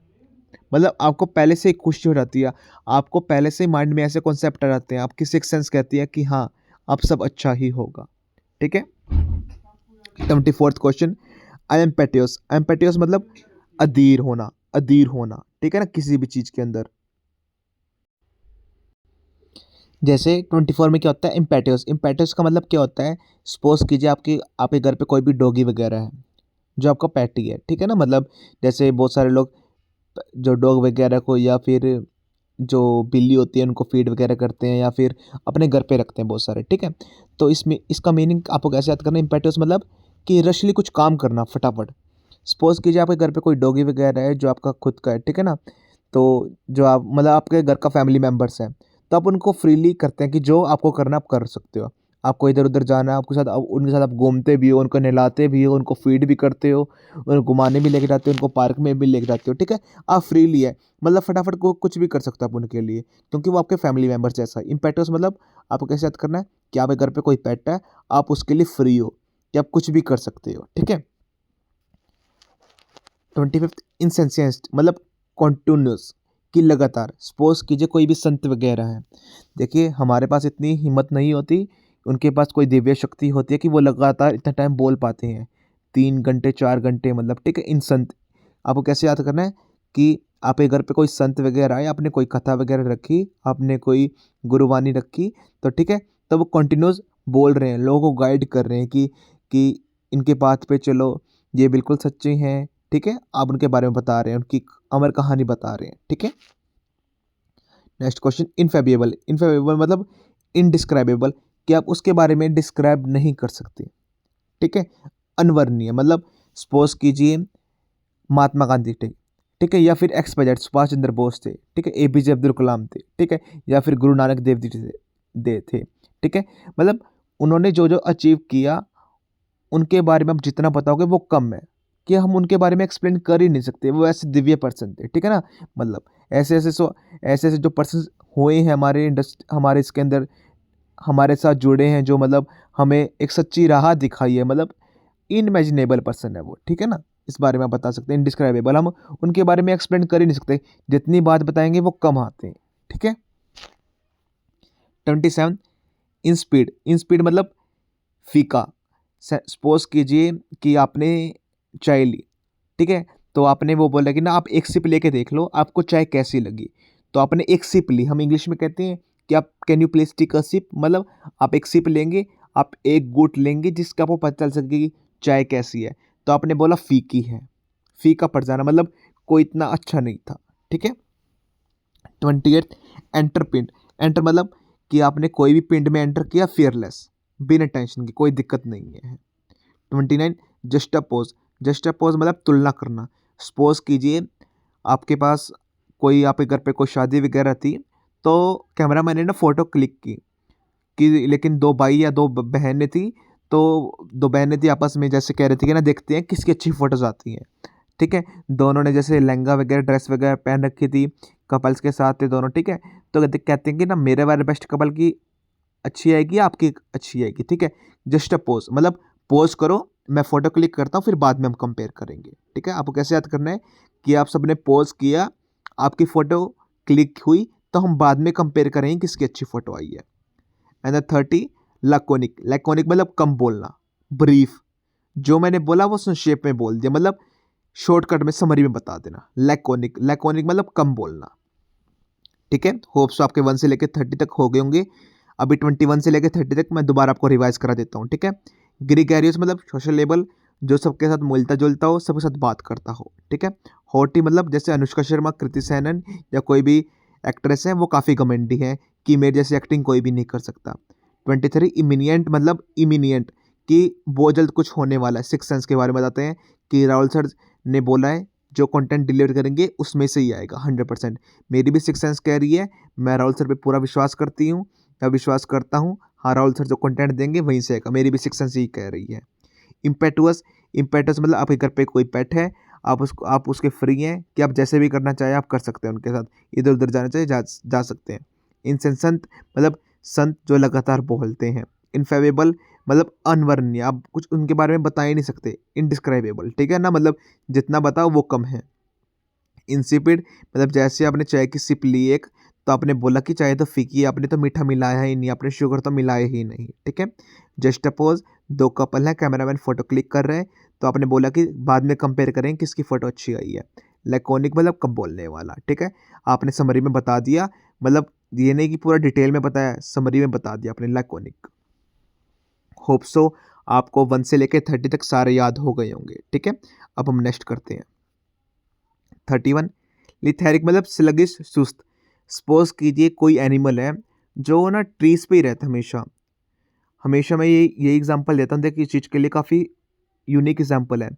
मतलब आपको पहले से ही खुशी हो जाती है, आपको पहले से ही माइंड में ऐसे कॉन्सेप्ट आ जाते हैं, आपकी सिक्स सेंस कहती है कि हाँ अब सब अच्छा ही होगा, ठीक है। 24th question, impetuous, impetuous मतलब अधीर होना, अधीर होना, ठीक है ना, किसी भी चीज़ के अंदर। जैसे 24 में क्या होता है, इम्पेटियस, इम्पेटियस का मतलब क्या होता है, सपोज कीजिए आपके घर पे कोई भी डॉगी वगैरह है जो आपका पेटी है, ठीक है ना, मतलब जैसे बहुत सारे लोग जो डॉग वगैरह को या फिर जो बिल्ली होती है उनको फीड वगैरह करते हैं या फिर अपने घर पे रखते हैं बहुत सारे, ठीक है। तो इसमें इसका मीनिंग आपको कैसे याद करना है, इम्पेटियस मतलब कि रशली कुछ काम करना फटाफट, सपोज़ कीजिए आपके घर पे कोई डॉगी वगैरह है जो आपका खुद का है, ठीक है ना? तो जो आप मतलब आपके घर का फैमिली मेंबर्स हैं, तो आप उनको फ्रीली करते हैं कि जो आपको करना आप कर सकते हो। आपको इधर-उधर जाना है, आपके साथ उनके साथ आप घूमते भी हो, उनको नहलाते भी हो, उनको फ़ीड भी करते हो, उनको घुमाने भी लेके जाते हो, उनको पार्क में भी लेके जाते हो, ठीक है? आप फ्रीली है, मतलब फटाफट को कुछ भी कर सकते हो आप उनके लिए, क्योंकि वो आपके फैमिली मेंबर्स जैसा है। इम्पेटस मतलब आपको कैसे याद करना है कि आपके घर पे कोई पेट है, आप उसके लिए फ्री हो कि आप कुछ भी कर सकते हो, ठीक है? 25th इंसेंसियस्ट मतलब कॉन्टिन्यूस कि लगातार। सपोज़ कीजिए कोई भी संत वगैरह हैं, देखिए हमारे पास इतनी हिम्मत नहीं होती, उनके पास कोई दिव्य शक्ति होती है कि वो लगातार इतना टाइम बोल पाते हैं। 3 घंटे 4 घंटे मतलब, ठीक है? इन संत आपको कैसे याद करना है कि आपके घर पे कोई संत वगैरह आए, आपने कोई कथा वगैरह रखी, आपने कोई गुरुवाणी रखी, तो ठीक है? तो वो कंटिन्यूअस बोल रहे हैं, लोगों को गाइड कर रहे हैं कि इनके पाथ पे चलो, ये बिल्कुल सच्चे हैं, ठीक है? आप उनके बारे में बता रहे हैं, उनकी अमर कहानी बता रहे हैं, ठीक है? Next question इनफेबिएबल। इनफेबिएबल मतलब इनडिस्क्राइबेबल कि आप उसके बारे में डिस्क्राइब नहीं कर सकते, ठीक है? अनवर्णनीय मतलब सपोज़ कीजिए महात्मा गांधी थे, ठीक है? या फिर एक्स-वाई-जेड सुभाष चंद्र बोस थे, ठीक है? एपीजे अब्दुल कलाम थे, ठीक है? या फिर गुरु नानक देव जी थे, ठीक है? मतलब उन्होंने जो-जो अचीव किया, उनके बारे में आप जितना बताओगे वो कम है, कि हम उनके बारे में एक्सप्लेन कर ही नहीं सकते, वो ऐसे दिव्य पर्सन थे, ठीक है ना? मतलब ऐसे-ऐसे जो पर्सन्स हुए हैं हमारे इसके अंदर, हमारे साथ जुड़े हैं, जो मतलब हमें एक सच्ची राह दिखाई है, मतलब इनइमेजिनेबल पर्सन है वो, ठीक है ना? इस बारे में आप बता सकते हैं, इनडिस्क्राइबेबल हम उनके बारे में एक्सप्लेन कर ही नहीं सकते, जितनी बात बताएँगे वो कम आते हैं, ठीक है? 27 इन स्पीड मतलब फीका। सपोज़ कीजिए कि आपने चाय ली, ठीक है? तो आपने वो बोला कि ना आप एक सिप लेके देख लो, आपको चाय कैसी लगी? तो आपने एक सिप ली, हम इंग्लिश में कहते हैं कि आप can you please take a sip, मतलब आप एक सिप लेंगे, आप एक घूँट लेंगे जिसका आपको पता चल सके कि चाय कैसी है। तो आपने बोला फीकी है, फीका पड़ जाना मतलब कोई इतना अच्छा नहीं था, ठीक है? 28 एंटर पिंड। एंटर मतलब कि आपने कोई भी पिंड में एंटर किया फियरलेस, बिना टेंशन के, कोई दिक्कत नहीं है। 29 just a pose. Just a pose मतलब तुलना करना। सपोज कीजिए आपके पास कोई, आपके घर पे कोई शादी वगैरह थी, तो कैमरा मैन ने ना फ़ोटो क्लिक की कि लेकिन 2 भाई या 2 बहनें थी, तो 2 बहनें थी आपस में, जैसे कह रही थी कि ना देखते हैं किसकी अच्छी फ़ोटोज़ आती हैं, ठीक है? दोनों ने जैसे लहंगा वगैरह, ड्रेस वगैरह पहन रखी थी, कपल्स के साथ थे दोनों, ठीक है? तो कहते हैं कि ना मेरे वाले बेस्ट कपल की अच्छी आएगी, आपकी अच्छी आएगी, ठीक है? जस्ट अ पोज़ मतलब पोज़ करो, मैं फ़ोटो क्लिक करता हूँ, फिर बाद में हम कंपेयर करेंगे, ठीक है? आपको कैसे याद करना है कि आप सबने पोज़ किया, आपकी फ़ोटो क्लिक हुई, तो हम बाद में कंपेयर करेंगे किसकी अच्छी फ़ोटो आई है। And the 30 laconic. लैकोनिक मतलब कम बोलना, ब्रीफ, जो मैंने बोला वो संक्षेप में बोल दिया, मतलब शॉर्टकट में, समरी में बता देना। लैकोनिक, लैकोनिक मतलब कम बोलना, ठीक है? होप्स आपके 1 से लेके 30 तक हो गए होंगे। अभी 21 से लेके 30 तक मैं दोबारा आपको रिवाइज़ करा देता हूँ, ठीक है? ग्रीगैरियस मतलब सोशलेबल, जो सबके साथ मिलता-जुलता हो, सबके साथ बात करता हो, ठीक है? हॉटी मतलब जैसे अनुष्का शर्मा, कृति सेनन या कोई भी एक्ट्रेस है, वो काफ़ी घमंडी है कि मेरे जैसी एक्टिंग कोई भी नहीं कर सकता। 23 इमिनिएंट मतलब इमिनिएंट कि बहुत जल्द कुछ होने वाला है। सिक्स सेंस के बारे में बताते हैं कि राहुल सर ने बोला है, जो कंटेंट डिलीवर करेंगे उसमें से ही आएगा 100%। मेरी भी सिक्स सेंस कह रही है, मैं राहुल सर पे पूरा विश्वास करती हूँ, मैं विश्वास करता हूँ, हाँ, राहुल सर जो कंटेंट देंगे वहीं से आएगा, मेरी भी सिक्स सेंस यही कह रही है। इम्पेटुअस, इम्पेटुअस मतलब आपके घर पे कोई पेट है, आप उसके फ्री हैं कि आप जैसे भी करना चाहें आप कर सकते हैं उनके साथ, इधर-उधर जाना चाहे जा सकते हैं। इनसेंसेंट मतलब संत जो लगातार बोलते हैं। इनफेबेबल मतलब अनवर्णनीय, आप कुछ उनके बारे में बता ही नहीं सकते। इनडिस्क्राइबेबल, ठीक है ना? मतलब जितना बताओ वो कम है। इंसिपिड मतलब जैसे आपने चाय की सिप ली एक, तो आपने बोला कि चाय तो फीकी है, आपने तो मीठा मिलाया ही नहीं, आपने शुगर तो मिलाया ही नहीं, ठीक है? जस्ट सपोज़ 2 कपल हैं, कैमरामैन फ़ोटो क्लिक कर रहे हैं, तो आपने बोला कि बाद में कंपेयर करें किसकी फ़ोटो अच्छी आई है। लैकोनिक मतलब कम बोलने वाला, ठीक है? आपने समरी में बता दिया, मतलब ये नहीं कि पूरा डिटेल में बताया, समरी में बता दिया आपने, लैकोनिक। होप सो आपको 1 से लेके 30 तक सारे याद हो गए होंगे, ठीक है? अब हम नेक्स्ट करते हैं। 31 लिथेरिक मतलब स्लगिश, सुस्त। सपोज कीजिए कोई एनिमल है जो ना ट्रीज पे ही रहता है हमेशा। हमेशा मैं यही एग्जांपल देता हूँ, देखिए इस चीज़ के लिए काफ़ी यूनिक एग्जांपल है।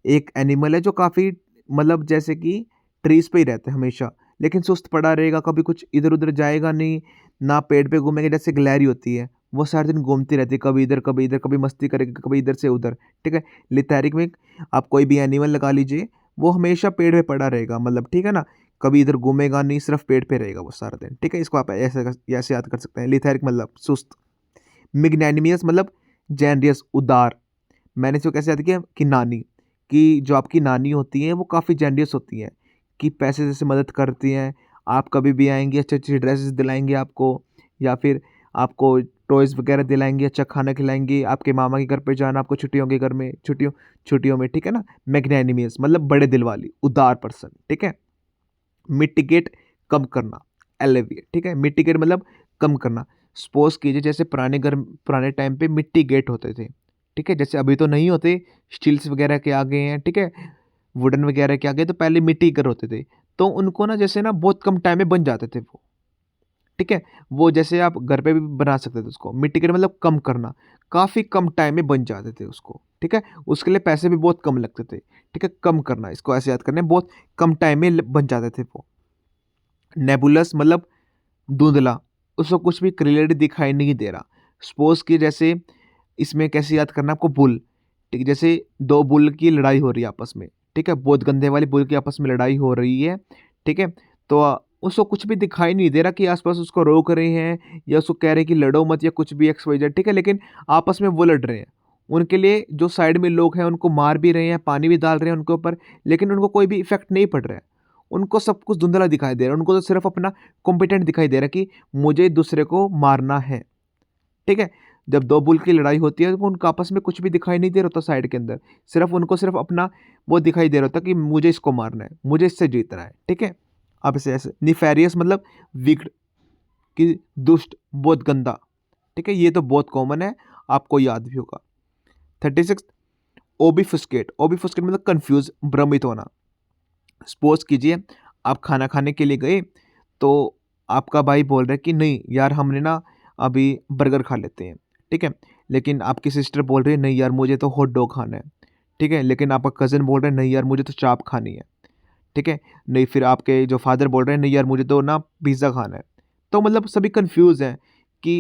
एक एनिमल है जो काफ़ी मतलब जैसे कि ट्रीज़ पे ही रहता है हमेशा, लेकिन सुस्त पड़ा रहेगा, कभी कुछ इधर-उधर जाएगा नहीं, ना पेड़ पे घूमेगा। जैसे गिलहरी होती है, वो सारा दिन घूमती रहती है, कभी इधर, कभी इधर, कभी मस्ती करेगी, कभी इधर से उधर, ठीक है? लिथेरिक में आप कोई भी एनिमल लगा लीजिए, वो हमेशा पेड़ पे पड़ा रहेगा मतलब, ठीक है ना? कभी इधर घूमेगा नहीं, सिर्फ़ पेड़ पे रहेगा वो सारा दिन, ठीक है? इसको आप ऐसे याद कर सकते हैं। लिथेरिक मतलब सुस्त। मैग्नैनिमस मतलब जेनरियस, उदार। मैंने इसको कैसे याद किया कि नानी, कि जो आपकी नानी होती हैं वो काफ़ी जेनरियस होती हैं, कि पैसे जैसे मदद करती हैं, आप कभी भी आएँगी अच्छी-अच्छी ड्रेसेस दिलाएँगी आपको, या फिर आपको टॉयज़ वगैरह दिलाएँगी, अच्छा खाना खिलाएँगी, आपके मामा के घर पे जाना आपको छुट्टियों के घर में छुट्टियों में, ठीक है ना? मैग्नैनिमस मतलब बड़े दिल वाली, उदार पर्सन, ठीक है? मिटिगेट कम करना, एलिविएट, ठीक है? मिटिगेट मतलब कम करना। सपोज़ कीजिए जैसे पुराने टाइम पे मिट्टी गेट होते थे, ठीक है? जैसे अभी तो नहीं होते, स्टील्स वगैरह के आ गए हैं, ठीक है? वुडन वगैरह के आ गए, तो पहले मिट्टी के घर होते थे। तो उनको ना जैसे ना बहुत कम टाइम में बन जाते थे वो, ठीक है? वो जैसे आप घर पे भी बना सकते थे उसको। मिट्टी के घर मतलब कम करना, काफ़ी कम टाइम में बन जाते थे उसको, ठीक है? उसके लिए पैसे भी बहुत कम लगते थे, ठीक है? कम करना, इसको ऐसे याद करना है, बहुत कम टाइम में ल बन जाते थे वो। नेबुलस मतलब धुंधला, उसको कुछ भी क्लियरली दिखाई नहीं दे रहा। सपोज़ कि जैसे इसमें कैसे याद करना है आपको, बुल, ठीक है? जैसे 2 बुल की लड़ाई हो रही है आपस में, ठीक है? बहुत गंदे वाली बुल की आपस में लड़ाई हो रही है, ठीक है? तो उसको कुछ भी दिखाई नहीं दे रहा कि आस-पास उसको रोक रहे हैं या उसको कह रहे हैं कि लड़ो मत या कुछ भी एक्स वाई जेड, ठीक है? लेकिन आपस में वो लड़ रहे हैं। उनके लिए जो साइड में लोग हैं उनको मार भी रहे हैं, पानी भी डाल रहे हैं उनके ऊपर, लेकिन उनको कोई भी इफ़ेक्ट नहीं पड़ रहा है। उनको सब कुछ धुंधला दिखाई दे रहा है, उनको तो सिर्फ़ अपना कॉम्पिटेंट दिखाई दे रहा है कि मुझे दूसरे को मारना है, ठीक है? जब 2 बुल की लड़ाई होती है तो उनको आपस में कुछ भी दिखाई नहीं दे रहा होता साइड के अंदर। सिर्फ़ अपना वो दिखाई दे रहा होता कि मुझे इसको मारना है, मुझे इससे जीतना है, ठीक है? अब इसे ऐसे नेफेरियस मतलब विक्ड, कि दुष्ट, बहुत गंदा, ठीक है? ये तो बहुत कॉमन है, आपको याद भी होगा। 36 ओबिफुस्केट, ओबिफुस्केट मतलब कन्फ्यूज़, भ्रमित होना। सपोज़ कीजिए आप खाना खाने के लिए गए, तो आपका भाई बोल रहा है कि नहीं यार हमने ना अभी बर्गर खा लेते हैं, ठीक है? लेकिन आपकी सिस्टर बोल रही है नहीं यार मुझे तो हॉट डॉग खाना है, ठीक है? लेकिन आपका कज़न बोल रहा है नहीं यार मुझे तो चाप खानी है, ठीक है? नहीं, फिर आपके जो फादर बोल रहे हैं नहीं यार मुझे तो ना पिज़्ज़ा खाना है। तो मतलब सभी कन्फ्यूज़ हैं कि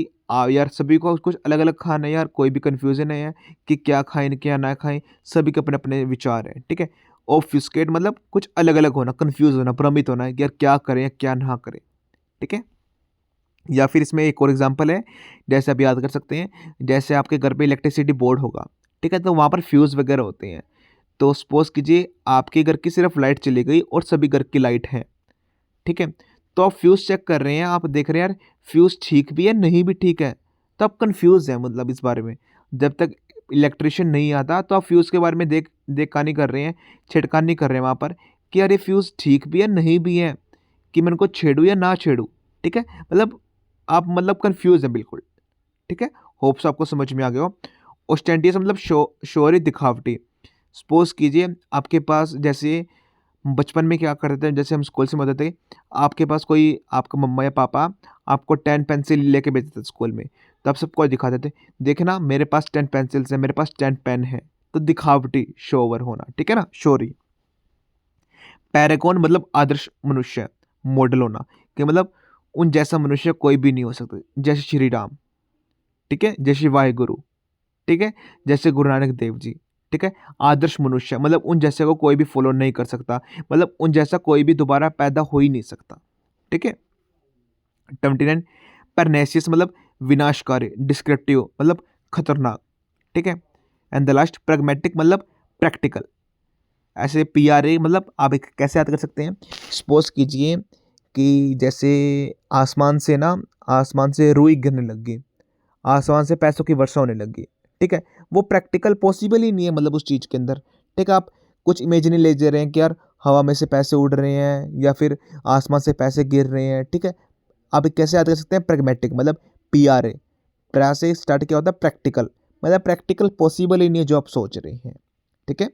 यार सभी को कुछ अलग-अलग खाना है यार, कोई भी कन्फ्यूज़न नहीं है कि क्या खाएँ, क्या ना खाएँ, सभी के अपने-अपने विचार हैं, ठीक है? ऑब्फ्यूस्केट मतलब कुछ अलग-अलग होना, कन्फ्यूज़ होना, भ्रमित होना कि यार क्या करें या क्या ना करें, ठीक है? या फिर इसमें एक और एग्ज़ाम्पल है, जैसे आप याद कर सकते हैं, जैसे आपके घर पे इलेक्ट्रिसिटी बोर्ड होगा, ठीक है? तो वहाँ पर फ्यूज़ वगैरह होते हैं। तो सपोज़ कीजिए आपके घर की सिर्फ लाइट चली गई और सभी घर की लाइट है, ठीक है? तो आप फ्यूज़ चेक कर रहे हैं, आप देख रहे हैं यार फ्यूज़ ठीक भी है, नहीं भी ठीक है, तो आप कन्फ्यूज़ हैं मतलब इस बारे में। जब तक इलेक्ट्रीशियन नहीं आता तो आप फ्यूज़ के बारे में देख-दानी कर रहे हैं, छेड़खानी कर रहे हैं वहाँ पर कि यार ये फ्यूज़ ठीक भी है, नहीं भी है, कि मैं इनको छेड़ूँ या ना छेड़ूँ, ठीक है? मतलब आप मतलब कन्फ्यूज़ हैं बिल्कुल, ठीक है? होप सो आपको समझ में आ गया हो। ओस्टेंटियस मतलब शौर्य, दिखावटी। सपोज़ कीजिए आपके पास जैसे बचपन में क्या करते थे, जैसे हम स्कूल से में होते थे, आपके पास कोई आपका मम्मा या पापा आपको 10 पेंसिल लेके भेजते थे स्कूल में, तो आप सबको दिखाते थे, देखना मेरे पास 10 पेंसिल्स हैं, मेरे पास 10 पेन है। तो दिखावटी, शो ओवर होना, ठीक है ना? शोरी। पैरागॉन मतलब आदर्श मनुष्य, मॉडल होना, कि मतलब उन जैसा मनुष्य कोई भी नहीं हो सकता। जैसे श्री राम, ठीक है? जैसे वाहेगुरु, ठीक है? जैसे गुरु नानक देव जी, ठीक है? आदर्श मनुष्य मतलब उन जैसे को कोई भी फ़ॉलो नहीं कर सकता, मतलब उन जैसा कोई भी दोबारा पैदा हो ही नहीं सकता, ठीक है? 29 परनेसियस मतलब विनाशकारी, डिस्क्रिप्टिव मतलब खतरनाक, ठीक है? एंड द लास्ट प्रैग्मैटिक मतलब प्रैक्टिकल। ऐसे पीआरए मतलब आप एक कैसे याद कर सकते हैं? सपोज़ कीजिए कि जैसे आसमान से ना आसमान से रुई गिरने लग गई, आसमान से पैसों की वर्षा होने लगी, ठीक है? वो प्रैक्टिकल पॉसिबल ही नहीं है मतलब उस चीज़ के अंदर, ठीक है? आप कुछ इमेजिन ले जा रहे हैं कि यार हवा में से पैसे उड़ रहे हैं या फिर आसमान से पैसे गिर रहे हैं, ठीक है? आप कैसे याद कर सकते हैं? प्रैग्मैटिक मतलब पीआरए, प्रा से स्टार्ट क्या होता है? प्रैक्टिकल, मतलब प्रैक्टिकल पॉसिबल ही नहीं है जो आप सोच रहे हैं, ठीक है?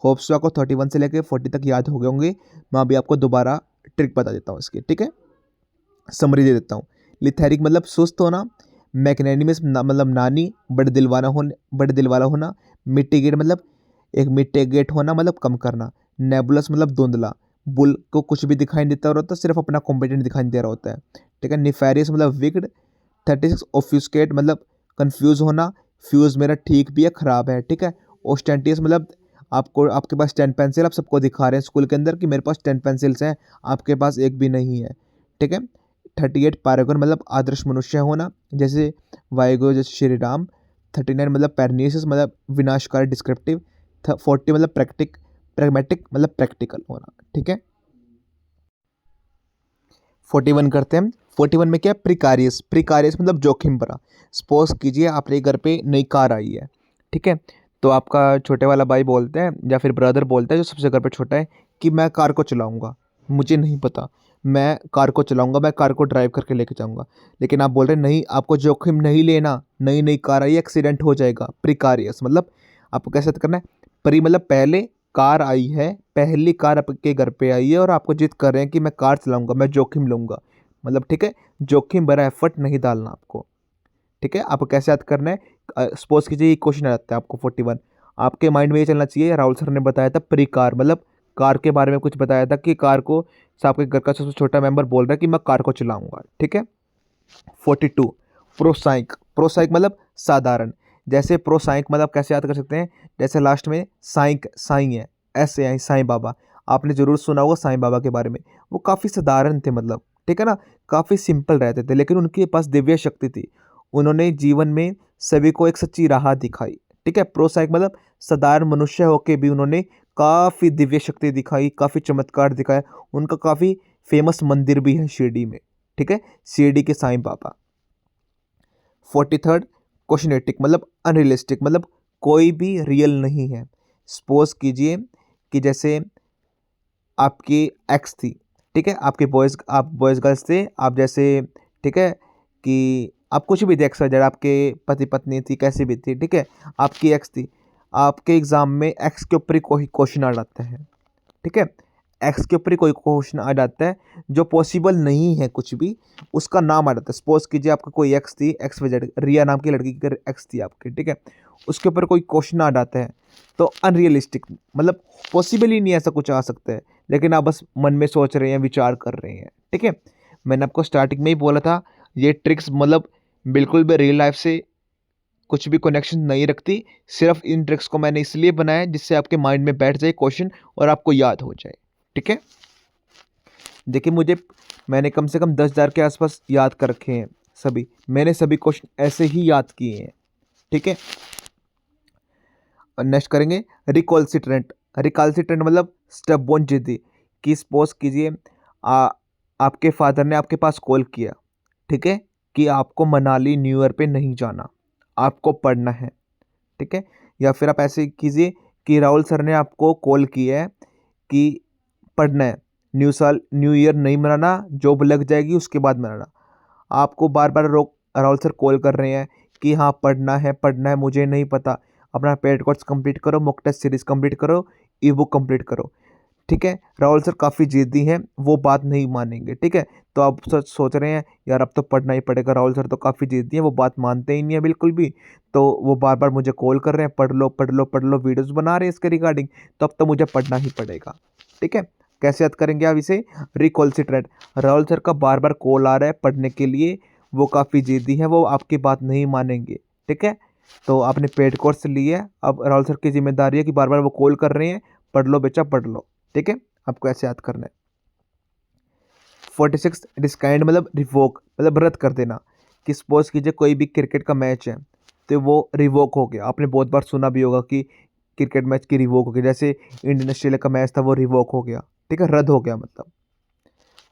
होप्स सो आपको 31 से लेके 40 तक याद हो गए होंगे। मैं अभी आपको दोबारा ट्रिक बता देता हूँ इसकी, ठीक है? समरी दे देता हूँ। लिथेरिक मतलब सुस्त होना, मैग्नैनिमस मतलब नानी, बड़े दिल वाला होना, मिटिगेट मतलब एक मिटिगेट होना मतलब कम करना, नेबुलस मतलब धुंधला, बुल को कुछ भी दिखाई नहीं देता होता, सिर्फ अपना कॉम्पिटेंट दिखाई दे रहा होता है, ठीक है। निफेरियस मतलब विक्ड। 36 ऑफ्यूस्केट मतलब कंफ्यूज होना, फ्यूज मेरा ठीक भी है खराब है, ठीक है। ओस्टेंटियस मतलब आपको आपके पास 10 पेंसिल, आप सबको दिखा रहे हैं स्कूल के अंदर कि मेरे पास 10 पेंसिल्स हैं, आपके पास एक भी नहीं है, ठीक है। 38 पैरागन मतलब आदर्श मनुष्य होना, जैसे वायगो जैसे श्री राम। 39 मतलब पैरनीसिस मतलब विनाशकारी डिस्क्रिप्टिव। 40 मतलब प्रैग्मेटिक मतलब प्रैक्टिकल होना, ठीक है। 41 करते हैं। 41 में क्या है, प्रिकारियस। प्रिकारियस मतलब जोखिम भरा। सपोज कीजिए आपके घर पे नई कार आई है, ठीक है। तो आपका छोटे वाला भाई बोलता है या फिर ब्रदर बोलता है जो सबसे घर पे छोटा है कि मैं कार को चलाऊंगा, मुझे नहीं पता, मैं कार को चलाऊंगा, मैं कार को ड्राइव करके लेके जाऊंगा। लेकिन आप बोल रहे हैं नहीं, आपको जोखिम नहीं लेना, नई नई कार आई, एक्सीडेंट हो जाएगा। प्रिकारियस मतलब आपको कैसे करना है, प्री मतलब पहले, कार आई है, पहली कार आपके घर पे आई है और आपको जिद कर रहे हैं कि मैं कार चलाऊंगा, मैं जोखिम लूंगा, मतलब ठीक है, जोखिम भरा एफर्ट नहीं डालना आपको, ठीक है। आपको कैसे याद करना है, सपोज कीजिए ये क्वेश्चन आ जाता है आपको 41, आपके माइंड में ये चलना चाहिए, राहुल सर ने बताया था प्री कार मतलब कार के बारे में कुछ बताया था कि कार को, आपके घर का सबसे छोटा मेंबर बोल रहा है कि मैं कार को चलाऊंगा, ठीक है। 42 प्रोसाइक। प्रोसाइक मतलब साधारण, जैसे प्रोसाइक मतलब कैसे याद कर सकते हैं, जैसे लास्ट में साइक साई है, ऐसे आई साईं बाबा, आपने जरूर सुना होगा साईं बाबा के बारे में। वो काफ़ी साधारण थे मतलब, ठीक है ना, काफ़ी सिंपल रहते थे, लेकिन उनके पास दिव्य शक्ति थी, उन्होंने जीवन में सभी को एक सच्ची राह दिखाई, ठीक है। प्रोसाइक मतलब साधारण मनुष्य होके भी उन्होंने काफ़ी दिव्य शक्ति दिखाई, काफ़ी चमत्कार दिखाया, उनका काफ़ी फेमस मंदिर भी है शिरडी में, ठीक है, शिरडी के साईं बाबा। 43 क्वेश्चनेटिक मतलब अनरियलिस्टिक, मतलब कोई भी रियल नहीं है। सपोज कीजिए कि जैसे आपकी एक्स थी, ठीक है, आपके बॉयज़, आप बॉयज़ गर्ल्स थे, आप जैसे, ठीक है, कि आप कुछ भी देख सकते, आपके पति पत्नी थी, कैसी भी थी, ठीक है, आपकी एक्स थी, आपके एग्ज़ाम में एक्स के ऊपर ही कोई क्वेश्चन आ जाता है, ठीक है, एक्स के ऊपर ही कोई क्वेश्चन आ जाता है जो पॉसिबल नहीं है कुछ भी, उसका नाम आ जाता है। सपोज कीजिए आपका कोई एक्स थी, एक्स वजह रिया नाम की लड़की की एक्स थी आपकी, ठीक है, उसके ऊपर कोई क्वेश्चन आ जाता है, तो अनरियलिस्टिक मतलब पॉसिबल ही नहीं ऐसा कुछ आ सकता है, लेकिन आप बस मन में सोच रहे हैं, विचार कर रहे हैं, ठीक है। मैंने आपको स्टार्टिंग में ही बोला था, ये ट्रिक्स मतलब बिल्कुल भी रियल लाइफ से कुछ भी कनेक्शन नहीं रखती, सिर्फ इन ट्रिक्स को मैंने इसलिए बनाया है जिससे आपके माइंड में बैठ जाए क्वेश्चन और आपको याद हो जाए, ठीक है। देखिए मैंने कम से कम 10,000 के आसपास याद कर रखे हैं, सभी मैंने सभी क्वेश्चन ऐसे ही याद किए हैं, ठीक है। और नेक्स्ट करेंगे रिकॉल्सिट्रेंट। रिकॉल्सिट्रेंट मतलब स्टबबोर्न जिद्दी, कि सपोज कीजिए आपके फादर ने आपके पास कॉल किया, ठीक है, कि आपको मनाली न्यू ईयर पे नहीं जाना, आपको पढ़ना है, ठीक है। या फिर आप ऐसे कीजिए कि राहुल सर ने आपको कॉल किया है कि पढ़ना है, न्यू ईयर नहीं मनाना, जॉब लग जाएगी उसके बाद मनाना, आपको बार बार रोक राहुल सर कॉल कर रहे हैं कि हाँ पढ़ना है, मुझे नहीं पता, अपना पेड कोर्स कंप्लीट करो, मॉक टेस्ट सीरीज कंप्लीट करो, ई बुक कंप्लीट करो, ठीक है। राहुल सर काफ़ी जिद्दी हैं, वो बात नहीं मानेंगे, ठीक है। तो आप सोच रहे हैं यार अब तो पढ़ना ही पड़ेगा, राहुल सर तो काफ़ी जिद्दी हैं, वो बात मानते ही नहीं है बिल्कुल भी, तो वो बार बार मुझे कॉल कर रहे हैं, पढ़ लो पढ़ लो पढ़ लो, वीडियोज़ बना रहे हैं इसके रिगार्डिंग, तो अब तो मुझे पढ़ना ही पड़ेगा, ठीक है। कैसे याद करेंगे आप इसे, रिकॉल्सिट्रेट, राहुल सर का बार बार कॉल आ रहा है पढ़ने के लिए, वो काफ़ी जिद्दी है, वो आपकी बात नहीं मानेंगे, ठीक है। तो आपने पेड कोर्स लिया है, अब राहुल सर की जिम्मेदारी है कि बार बार वो कॉल कर रहे हैं, पढ़ लो बच्चा पढ़ लो, ठीक है, आपको ऐसे याद करना है। 46 डिस्काइंड मतलब रिवोक मतलब रद्द कर देना, कि सपोज कीजिए कोई भी क्रिकेट का मैच है तो वो रिवोक हो गया, आपने बहुत बार सुना भी होगा कि क्रिकेट मैच की रिवोक हो गई, जैसे इंडियन ऑस्ट्रेलिया का मैच था वो रिवोक हो गया, ठीक है, रद्द हो गया मतलब।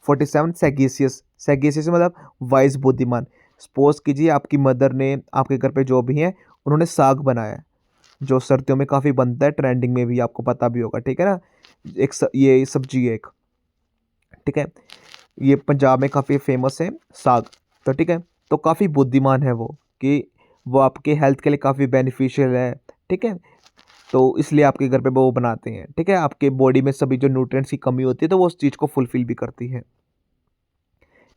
47 सैगेसियस। सैगेसियस मतलब वाइज बुद्धिमान। सपोज कीजिए आपकी मदर ने आपके घर पे जो भी हैं उन्होंने साग बनाया है, जो सर्दियों में काफ़ी बनता है, ट्रेंडिंग में भी आपको पता भी होगा, ठीक है ना, ये सब्जी है एक, ठीक है, ये पंजाब में काफ़ी फेमस है साग, तो ठीक है, तो काफ़ी बुद्धिमान है वो, कि वो आपके हेल्थ के लिए काफ़ी बेनिफिशियल है, ठीक है, तो इसलिए आपके घर पे वो बनाते हैं, ठीक है, आपके बॉडी में सभी जो न्यूट्रिएंट्स की कमी होती है तो वो उस चीज़ को फुलफिल भी करती है।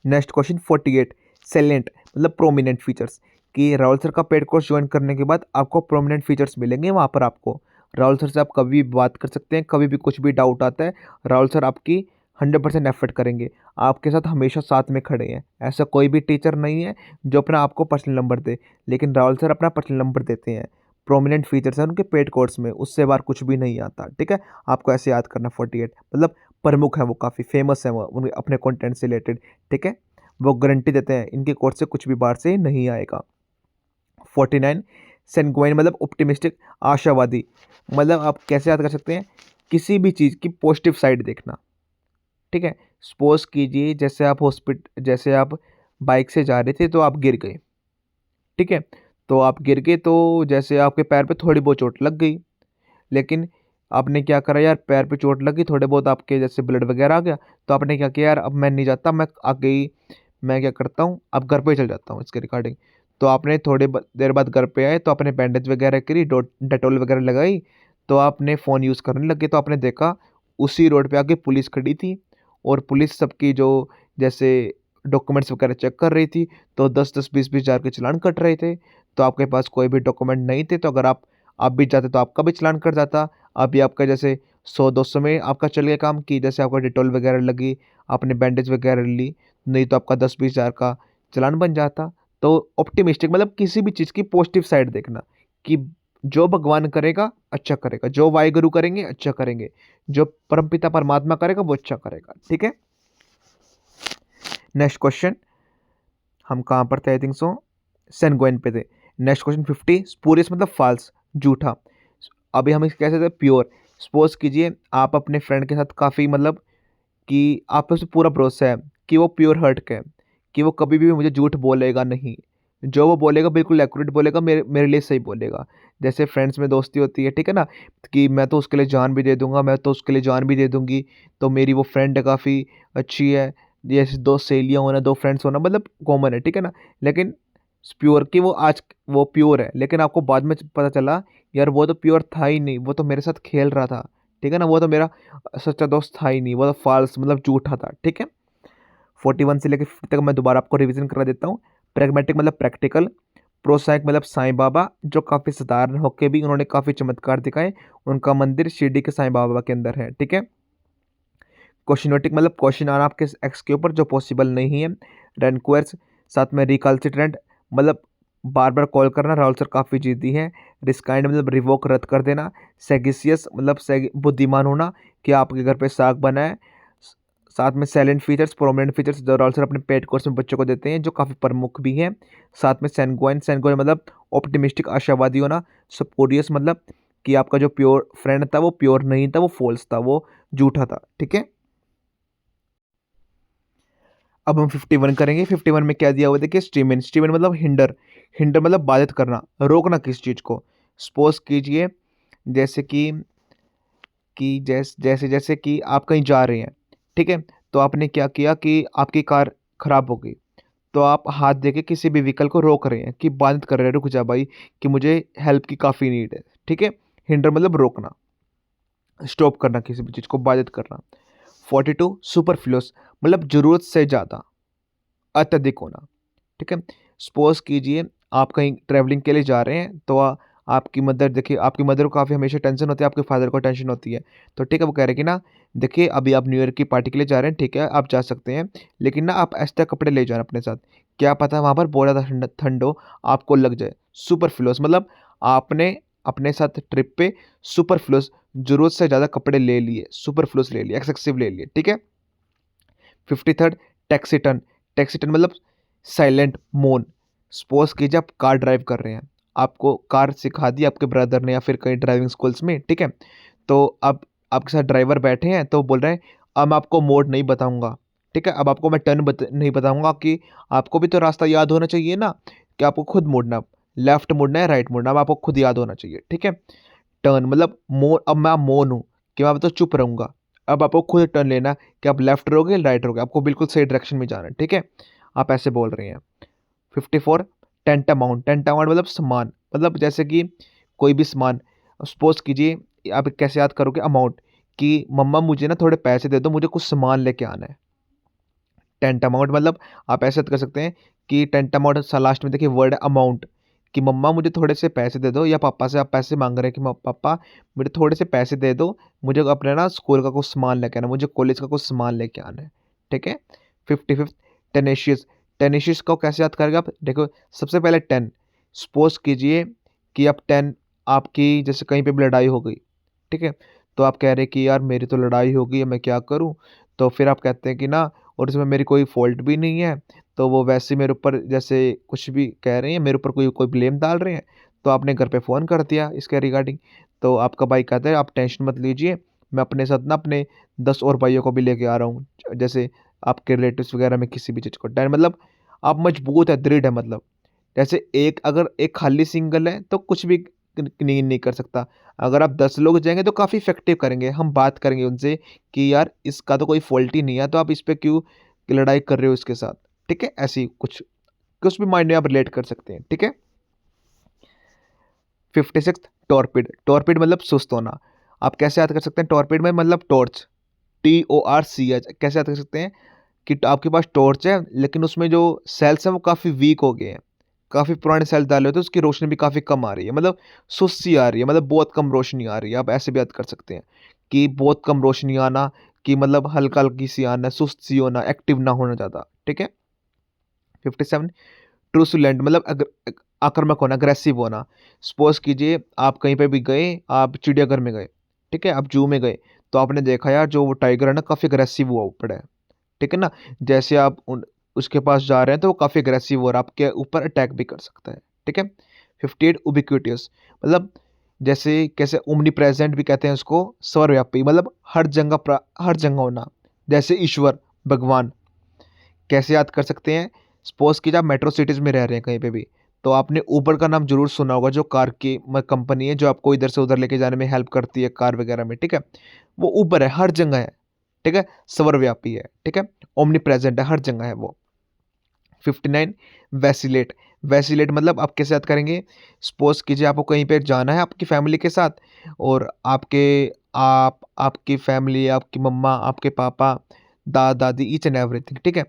नेक्स्ट क्वेश्चन 48 सेलेंट मतलब प्रोमिनेंट फीचर्स, कि राहुल सर का पेड कोर्स ज्वाइन करने के बाद आपको प्रोमिनेंट फीचर्स मिलेंगे वहाँ पर आपको, राहुल सर से आप कभी भी बात कर सकते हैं, कभी भी कुछ भी डाउट आता है राहुल सर आपकी 100% एफर्ट करेंगे, आपके साथ हमेशा साथ में खड़े हैं। ऐसा कोई भी टीचर नहीं है जो अपना आपको पर्सनल नंबर दे, लेकिन राहुल सर अपना पर्सनल नंबर देते हैं। प्रोमिनेंट फीचर्स हैं उनके पेड कोर्स में, उससे बाहर कुछ भी नहीं आता, ठीक है। आपको ऐसे याद करना 48, मतलब प्रमुख है वो, काफ़ी फेमस है वो उनके अपने कंटेंट से रिलेटेड, ठीक है। वो गारंटी देते हैं इनके कोर्स से कुछ भी बाहर से नहीं आएगा। 49 सेंगुइन मतलब ऑप्टिमिस्टिक, आशावादी। मतलब आप कैसे याद कर सकते हैं, किसी भी चीज़ की पॉजिटिव साइड देखना, ठीक है। सपोज कीजिए जैसे आप बाइक से जा रहे थे तो आप गिर गए, ठीक है। तो आप गिर गए तो जैसे आपके पैर पे थोड़ी बहुत चोट लग गई, लेकिन आपने क्या करा यार, पैर पे चोट लगी, थोड़े बहुत आपके जैसे ब्लड वगैरह आ गया, तो आपने क्या किया यार, अब मैं नहीं जाता, मैं आगे ही मैं क्या करता हूँ, अब घर पे ही चल जाता हूँ इसके रिगार्डिंग। तो आपने देर बाद घर पे आए, तो आपने बैंडेज वगैरह करी, डेटॉल वगैरह लगाई, तो आपने फ़ोन यूज़ करने लगे, तो आपने देखा उसी रोड पे आके पुलिस खड़ी थी, और पुलिस सबकी जो जैसे डॉक्यूमेंट्स वगैरह चेक कर रही थी, तो 10-10, 20-20 हज़ार के चालान कट रहे थे। तो आपके पास कोई भी डॉक्यूमेंट नहीं थे, तो अगर आप भी जाते तो आपका भी चालान कट जाता। अभी आपका जैसे 100-200 में आपका चल गया काम, कि जैसे आपका डेटॉल वगैरह लगी, आपने बैंडेज वगैरह ली, नहीं तो आपका 10-20 हज़ार का चालान बन जाता। तो ऑप्टिमिस्टिक मतलब किसी भी चीज़ की पॉजिटिव साइड देखना, कि जो भगवान करेगा अच्छा करेगा, जो वाहिगुरु करेंगे अच्छा करेंगे, जो परमपिता परमात्मा करेगा वो अच्छा करेगा, ठीक है। नेक्स्ट क्वेश्चन, हम कहाँ पर थे, आई थिंक सो सेनगोइन पे थे। नेक्स्ट क्वेश्चन 50, स्पूरियस मतलब फाल्स, झूठा। अभी हम इसे कैसे थे, प्योर। सपोज कीजिए आप अपने फ्रेंड के साथ काफ़ी मतलब कि आप पे उसे पूरा भरोसा है कि वो प्योर हर्ट का है, कि वो कभी भी मुझे झूठ बोलेगा नहीं, जो वो बोलेगा बिल्कुल एक्यूरेट बोलेगा, मेरे मेरे लिए सही बोलेगा। जैसे फ्रेंड्स में दोस्ती होती है, ठीक है ना, कि मैं तो उसके लिए जान भी दे दूंगा, मैं तो उसके लिए जान भी दे दूंगी, तो मेरी वो फ्रेंड काफ़ी अच्छी है। जैसे दो सहेलियाँ होना, दो फ्रेंड्स होना, मतलब कॉमन है, ठीक है ना। लेकिन प्योर कि वो प्योर है, लेकिन आपको बाद में पता चला यार वो तो प्योर था ही नहीं, वो तो मेरे साथ खेल रहा था, ठीक है ना, वो तो मेरा सच्चा दोस्त था ही नहीं, वो तो फॉल्स मतलब झूठा था, ठीक है। 41 से लेकर 50 तक मैं दोबारा आपको रिवीजन करा देता हूँ। प्रैग्मेटिक मतलब प्रैक्टिकल, प्रोसाइक मतलब साईं बाबा, जो काफ़ी साधारण होकर भी उन्होंने काफ़ी चमत्कार दिखाए, उनका मंदिर शिरडी के साईं बाबा के अंदर है, ठीक है। क्वेश्चनोटिक मतलब क्वेश्चन आना आपके एक्स के ऊपर जो पॉसिबल नहीं है। रेनक्वेस्ट, साथ में रिकल्सिट्रेंट मतलब बार बार कॉल करना, राहुल सर काफ़ी जिद्दी हैं। रिस्काइंड मतलब रिवोक, रद्द कर देना। सेगिसियस मतलब बुद्धिमान होना, कि आपके घर पे साग बना है। साथ में साइलेंट फीचर्स, प्रोमिनेंट फीचर्स जो राहुल सर अपने पेड कोर्स में बच्चों को देते हैं, जो काफ़ी प्रमुख भी हैं। साथ में सैनगोइन मतलब ऑप्टिमिस्टिक, आशावादी होना। सपोरियस मतलब कि आपका जो प्योर फ्रेंड था वो प्योर नहीं था, वो फॉल्स था, वो झूठा था, ठीक है। अब हम 51 करेंगे। 51 में क्या दिया हुआ है, देखिए स्टीमेन। स्टीमेन मतलब हिंडर, हिंडर मतलब बाधित करना, रोकना किसी चीज़ को। सपोज कीजिए जैसे कि जैसे जैसे कि आप कहीं जा रहे हैं, ठीक है, तो आपने क्या किया कि आपकी कार खराब हो गई, तो आप हाथ देके किसी भी व्हीकल को रोक रहे हैं, कि बाधित कर रहे हैं, रुक जा भाई, कि मुझे हेल्प की काफ़ी नीड है, ठीक है। हिंडर मतलब रोकना, स्टॉप करना, किसी भी चीज़ को बाधित करना। 42 सुपरफ्लूस मतलब ज़रूरत से ज़्यादा, अत्यधिक होना, ठीक है। सपोज़ कीजिए आप कहीं ट्रैवलिंग के लिए जा रहे हैं, तो आपकी मदर, देखिए आपकी मदर को काफ़ी हमेशा टेंशन होती है, आपके फादर को टेंशन होती है, तो ठीक है, वो कह रहे हैं कि ना देखिए अभी आप न्यू ईयर की पार्टी के लिए जा रहे हैं, ठीक है आप जा सकते हैं, लेकिन ना आप एक्स्ट्रा कपड़े ले जाना अपने साथ, क्या पता वहाँ पर बहुत ज़्यादा ठंड ठंड हो, आपको लग जाए। सुपरफ्लूस मतलब आपने अपने साथ ट्रिप पे सुपरफ्लूस, ज़रूरत से ज़्यादा कपड़े ले लिए, सुपरफ्लूस ले लिए, एक्सेसिव ले लिए, ठीक है। 53 टैक्सीटन, टैक्सीटन मतलब साइलेंट मौन। सपोज कीजिए आप कार ड्राइव कर रहे हैं, आपको कार सिखा दी आपके ब्रदर ने या फिर कहीं ड्राइविंग स्कूल्स में, ठीक है। तो अब आपके साथ ड्राइवर बैठे हैं, तो बोल रहे हैं अब मैं आपको मोड नहीं बताऊंगा, ठीक है, अब आपको मैं टर्न नहीं बताऊंगा, कि आपको भी तो रास्ता याद होना चाहिए ना, कि आपको खुद मुड़ना, लेफ्ट मुड़ना है राइट मुड़ना, अब आपको खुद याद होना चाहिए, ठीक है। टर्न मतलब मोन, अब मैं मौन हूँ, कि मैं अब तो चुप रहूंगा, अब आपको खुद टर्न लेना, कि आप लेफ्ट रहोगे राइट रहोगे, आपको बिल्कुल सही डायरेक्शन में जाना है, ठीक है। आप ऐसे बोल रहे हैं। 54 टेंटामाउंट, टेंटामाउंट मतलब सामान, मतलब जैसे कि कोई भी सामान, सपोज कीजिए आप कैसे याद करोगे अमाउंट, कि मम्मा मुझे ना थोड़े पैसे दे दो, मुझे कुछ सामान लेके आना है। टेंटामाउंट मतलब आप ऐसे याद कर सकते हैं कि टेंटामाउंट सा लास्ट में देखिए वर्ड है अमाउंट, कि मम्मा मुझे थोड़े से पैसे दे दो, या पापा से आप पैसे मांग रहे हैं कि पापा मुझे थोड़े से पैसे दे दो, मुझे अपने ना स्कूल का कुछ सामान लेके आना, मुझे कॉलेज का कुछ सामान लेके आना है। ठीक है। 55th tenacious. टेनेशियस को कैसे याद करेंगे आप? देखो, सबसे पहले 10। सपोज कीजिए कि आप 10, आपकी जैसे कहीं पे भी लड़ाई हो गई, ठीक है, तो आप कह रहे हैं कि यार मेरी तो लड़ाई हो गई है, मैं क्या करूं? तो फिर आप कहते हैं कि ना, और इसमें मेरी कोई फॉल्ट भी नहीं है, तो वो वैसे मेरे ऊपर जैसे कुछ भी कह रहे हैं, मेरे ऊपर कोई कोई ब्लेम डाल रहे हैं, तो आपने घर पे फ़ोन कर दिया इसके रिगार्डिंग। तो आपका भाई कहता है आप टेंशन मत लीजिए, मैं अपने साथ ना अपने 10 और भाइयों को भी लेके आ रहा हूँ, जैसे आपके रिलेटिव्स वगैरह में किसी भी चीज़ को टेन, मतलब आप मजबूत है, दृढ़ है, मतलब जैसे एक, अगर एक खाली सिंगल है तो कुछ भी नहीं कर सकता। अगर आप 10 लोग जाएँगे तो काफ़ी इफ़ेक्टिव करेंगे, हम बात करेंगे उनसे कि यार इसका तो कोई फ़ॉल्ट ही नहीं है, तो आप इस पे क्यों लड़ाई कर रहे हो इसके साथ? ठीक है? ऐसे ही कुछ भी माइंड में आप रिलेट कर सकते हैं। ठीक है? 56th torpid. टॉर्पिड मतलब सुस्त होना। आप कैसे याद कर सकते हैं टॉर्पिड में? मतलब टॉर्च, TORCH। कैसे याद कर सकते हैं कि आपके पास टॉर्च है, लेकिन उसमें जो सेल्स हैं वो काफ़ी वीक हो गए हैं, काफ़ी पुराने सेल्स डाले होते हैं, उसकी रोशनी भी काफ़ी कम आ रही है, मतलब सुस्त सी आ रही है, मतलब बहुत कम रोशनी आ रही है। आप ऐसे भी याद कर सकते हैं कि बहुत कम रोशनी आना, कि मतलब हल्का हल्की सी आना, सुस्त सी होना, एक्टिव ना होना ज़्यादा। ठीक है। 57 ट्रूसुलेंट मतलब आक्रामक होना, अग्रेसिव होना। सपोज कीजिए आप कहीं पे भी गए, आप चिड़ियाघर में गए, ठीक है, आप जू में गए, तो आपने देखा यार जो वो टाइगर है ना काफ़ी अग्रेसिव हुआ पड़ा है, ठीक है ना? जैसे आप उसके पास जा रहे हैं तो वो काफ़ी अग्रेसिव और आपके ऊपर अटैक भी कर सकता है। ठीक है। 58 उबिक्विटियस मतलब जैसे कैसे ओमनी प्रेजेंट भी कहते हैं उसको, सर्वव्यापी मतलब हर जगह होना, जैसे ईश्वर, भगवान। कैसे याद कर सकते हैं? सपोज कि आप मेट्रो सिटीज़ में रह रहे हैं कहीं पे भी, तो आपने ऊबर का नाम ज़रूर सुना होगा, जो कार की कंपनी है जो आपको इधर से उधर लेके जाने में हेल्प करती है कार वगैरह में, ठीक है? वो ऊबर है, हर जगह है, ठीक है? सर्वव्यापी है, ठीक है? ओमनी प्रेजेंट है, हर जगह है वो। 59 वैसिलेट। वैसिलेट मतलब आप कैसे याद करेंगे? सपोज कीजिए आपको कहीं पे जाना है आपकी फैमिली के साथ, और आपकी फैमिली, आपकी मम्मा, आपके पापा, दादा-दादी, ईच एंड एवरीथिंग, ठीक है?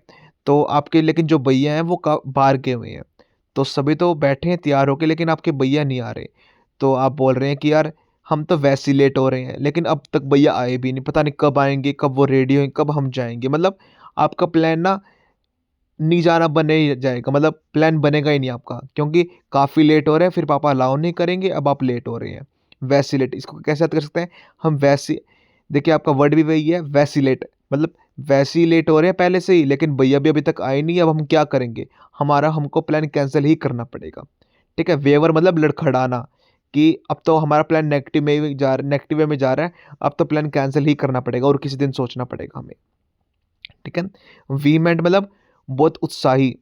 तो आपके लेकिन जो भैया हैं वो बाहर गए हुए हैं। तो सभी तो बैठे हैं तैयार होके, लेकिन आपके भैया नहीं आ रहे। तो आप बोल रहे हैं कि यार हम तो वैसिलेट हो रहे हैं, लेकिन अब तक भैया आए भी नहीं, पता नहीं कब आएँगे, कब वो रेडी होंगे, कब हम जाएँगे। मतलब आपका प्लान ना नहीं जाना बन ही जाएगा, मतलब प्लान बनेगा ही नहीं आपका, क्योंकि काफ़ी लेट हो रहे हैं, फिर पापा अलाउ नहीं करेंगे, अब आप लेट हो रहे हैं। वैसिलेट, इसको कैसे याद कर सकते हैं हम? देखिए आपका वर्ड भी वही है, वैसिलेट मतलब वैसिलेट हो रहे हैं पहले से ही, लेकिन भैया भी अभी तक आए नहीं, अब हम क्या करेंगे? हमको प्लान कैंसिल ही करना पड़ेगा। ठीक है। वेवर मतलब लड़खड़ाना, कि अब तो हमारा प्लान नेगेटिव वे में जा रहा है, अब तो प्लान कैंसिल ही करना पड़ेगा और किसी दिन सोचना पड़ेगा हमें। ठीक है। वीमेंट मतलब बहुत उत्साही,